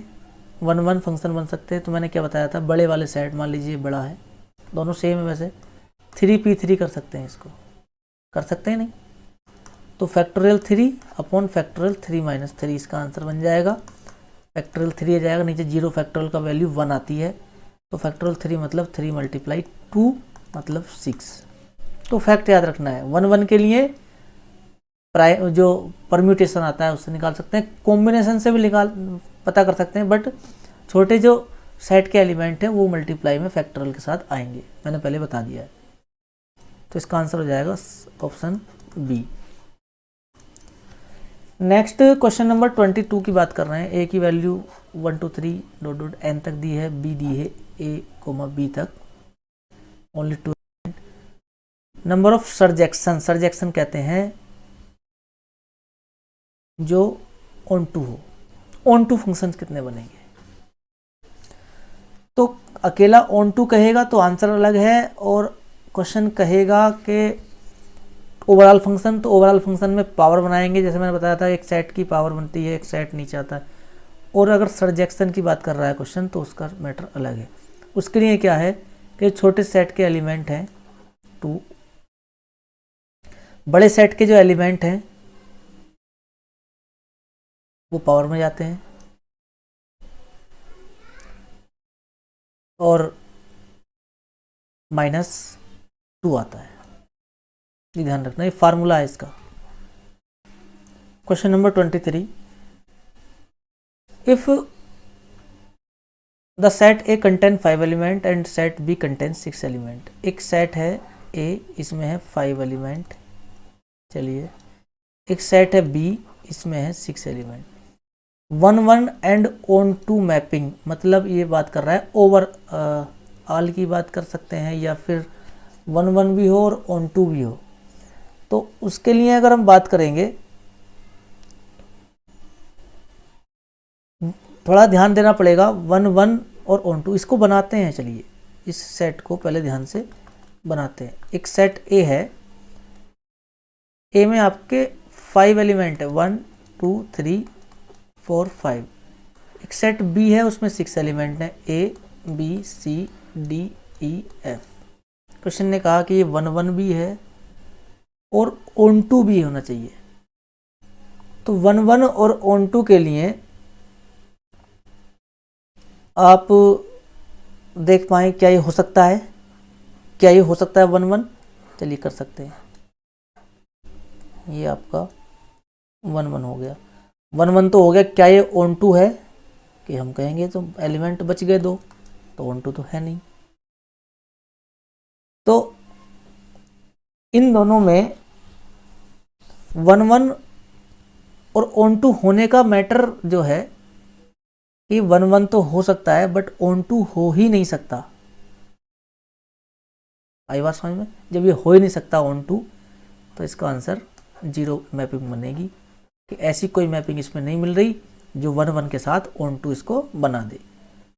1 फंक्शन बन सकते हैं। तो मैंने क्या बताया था, बड़े वाले सेट मान लीजिए बड़ा है, दोनों सेम है वैसे, 3p3 कर सकते हैं, इसको कर सकते हैं नहीं, तो फैक्टोरियल 3 अपॉन फैक्टोरियल 3 माइनस 3 इसका आंसर बन जाएगा। फैक्टोरियल 3 आ जाएगा, नीचे 0 फैक्टोरियल का वैल्यू 1 आती है, तो फैक्टोरियल 3 मतलब 3 × 2 मतलब 6। तो फैक्ट याद रखना है, 1 के लिए जो परम्यूटेशन आता है उससे निकाल सकते हैं, कॉम्बिनेशन से भी पता कर सकते हैं, बट छोटे जो सेट के एलिमेंट हैं वो मल्टीप्लाई में फैक्टोरियल के साथ आएंगे, मैंने पहले बता दिया है। तो इसका आंसर हो जाएगा option B. Next question number 22 की बात कर रहे हैं। ए की वैल्यू 1 2 3 डॉट डॉट एन तक दी है, बी दी है ए बी तक, ओनली 2। नंबर ऑफ सरजेक्शन, सरजेक्शन कहते हैं जो ऑन टू हो। ऑन टू फंक्शंस कितने बनेंगे? तो अकेला ऑन टू कहेगा तो आंसर अलग है, और क्वेश्चन कहेगा कि ओवरऑल फंक्शन, तो ओवरऑल फंक्शन में पावर बनाएंगे, जैसे मैंने बताया था एक सेट की पावर बनती है, एक सेट नीचे आता है। और अगर सरजेक्शन की बात कर रहा है क्वेश्चन तो उसका मैटर अलग है। उसके लिए क्या है कि छोटे सेट के एलिमेंट हैं 2, बड़े सेट के जो एलिमेंट हैं वो पावर में जाते हैं, और -2 आता है, ये ध्यान रखना, ये फार्मूला है इसका। Question number 23, if the set A contain 5 element and set B contain 6 element. एक सेट है ए, इसमें है 5 एलिमेंट, चलिए, एक सेट है बी, इसमें है 6 element. 1 1 and onto mapping, मतलब ये बात कर रहा है ओवर ऑल की बात कर सकते हैं, या फिर 1 1 भी हो और ऑन टू भी हो। तो उसके लिए अगर हम बात करेंगे, थोड़ा ध्यान देना पड़ेगा। 1 1 और ऑन टू इसको बनाते हैं, चलिए इस सेट को पहले ध्यान से बनाते हैं। एक सेट ए है, ए में आपके 5 एलिमेंट है, 1 2 3 4 5। एक सेट बी है, उसमें 6 एलिमेंट हैं, A B C D E F. Question ने कहा कि ये 1 1 भी है और ऑन टू भी होना चाहिए। तो 1 1 और ऑन टू के लिए आप देख पाए क्या ये हो सकता है, क्या ये हो सकता है 1 1? चलिए कर सकते हैं, ये आपका 1 1 हो गया, 1 1 तो हो गया। क्या ये ऑन टू है? कि हम कहेंगे तो एलिमेंट बच गए 2, तो ऑन टू तो है नहीं। तो इन दोनों में 1 1 और ऑन टू होने का मैटर जो है कि 1 1 तो हो सकता है बट ऑन टू हो ही नहीं सकता। आई बात समझ में? जब ये हो ही नहीं सकता ऑन टू, तो इसका आंसर 0 मैपिंग बनेगी, कि ऐसी कोई मैपिंग इसमें नहीं मिल रही जो 1 1 के साथ ऑन टू इसको बना दे।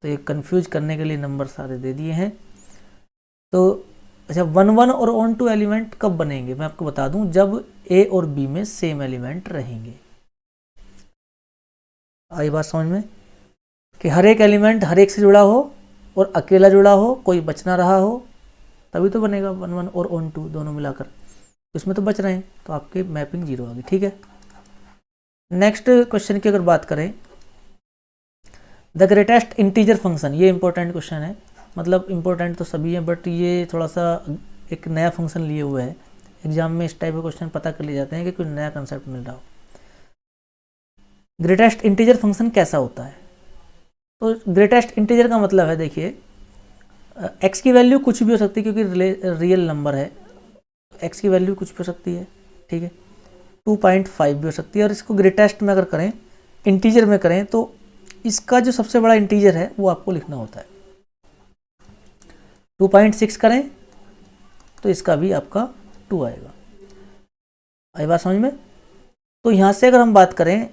तो ये कंफ्यूज करने के लिए नंबर सारे दे दिए हैं। तो अच्छा, 1 1 और ऑन टू एलिमेंट कब बनेंगे मैं आपको बता दूं, जब ए और बी में सेम एलिमेंट रहेंगे। आई बात समझ में? कि हर एक एलिमेंट हर एक से जुड़ा हो और अकेला जुड़ा हो, कोई बच ना रहा हो, तभी तो बनेगा 1 1 और ऑन टू दोनों मिलाकर। इसमें तो बच रहे हैं, तो आपकी मैपिंग 0 आ गई। ठीक है, नेक्स्ट क्वेश्चन की अगर बात करें, द ग्रेटेस्ट इंटीजर फंक्शन, ये इंपॉर्टेंट क्वेश्चन है। मतलब इंपॉर्टेंट तो सभी हैं, बट ये थोड़ा सा एक नया फंक्शन लिए हुए है। एग्जाम में इस टाइप के क्वेश्चन पता कर लिए जाते हैं कि कोई नया कंसेप्ट मिल रहा हो। ग्रेटेस्ट इंटीजर फंक्शन कैसा होता है? तो ग्रेटेस्ट इंटीजर का मतलब है, देखिए एक्स की वैल्यू कुछ भी हो सकती है, क्योंकि रियल नंबर है, एक्स की वैल्यू कुछ भी हो सकती है। ठीक है, 2.5 भी हो सकती है। और इसको ग्रेटेस्ट में अगर करें, इंटीजर में करें, तो इसका जो सबसे बड़ा इंटीजर है वो आपको लिखना होता है। 2.6 करें तो इसका भी आपका 2 आएगा। आई बात समझ में? तो यहाँ से अगर हम बात करें,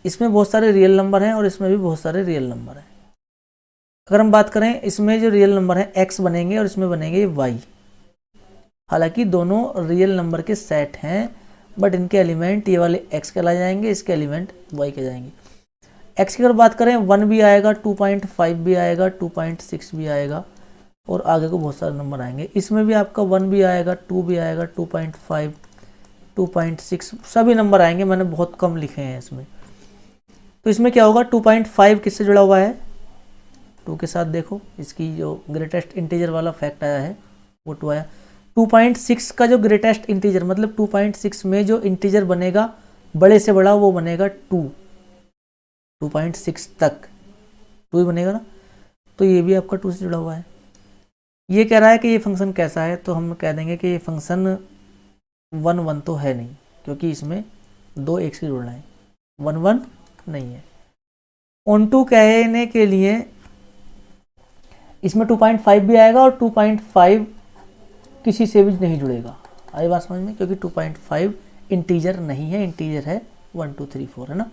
इसमें बहुत सारे रियल नंबर हैं और इसमें भी बहुत सारे रियल नंबर हैं। अगर हम बात करें, इसमें जो रियल नंबर है x बनेंगे और इसमें बनेंगे y। हालांकि दोनों रियल नंबर के सेट हैं, बट इनके एलिमेंट ये वाले x कहला जाएंगे, इसके एलिमेंट y के जाएंगे। एक्स की अगर बात करें 1 भी आएगा, 2.5 भी आएगा, 2.6 भी आएगा और आगे को बहुत सारे नंबर आएंगे। इसमें भी आपका 1 भी आएगा, 2 भी आएगा, 2.5, 2.6 सभी नंबर आएंगे। मैंने बहुत कम लिखे हैं इसमें। तो इसमें क्या होगा, 2.5 किससे जुड़ा हुआ है, 2 के साथ। देखो इसकी जो ग्रेटेस्ट इंटीजर वाला फैक्ट आया है वो 2 आया। 2.6 का जो ग्रेटेस्ट इंटीजर मतलब 2.6 में जो इंटीजर बनेगा बड़े से बड़ा वो बनेगा 2.6 तक 2 ही बनेगा ना। तो ये भी आपका 2 से जुड़ा हुआ है। ये कह रहा है कि ये फंक्शन कैसा है, तो हम कह देंगे कि ये फंक्शन 1 1 तो है नहीं, क्योंकि इसमें 2 एक से जुड़ना है, 1 1 नहीं है। ऑन टू कहने के लिए इसमें 2.5 भी आएगा और 2.5 किसी से भी नहीं जुड़ेगा। आई बात समझ में, क्योंकि 2.5 इंटीजर नहीं है, इंटीजर है 1 2 3 4 है ना।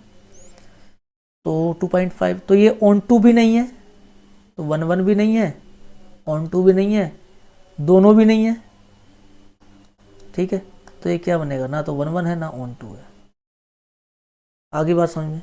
तो 2.5 तो ये ऑन टू भी नहीं है, तो 1 1 भी नहीं है, ऑन टू भी नहीं है, दोनों भी नहीं है। ठीक है, तो ये क्या बनेगा, ना तो 1 1 है ना ऑन टू है। आगे बात समझ में।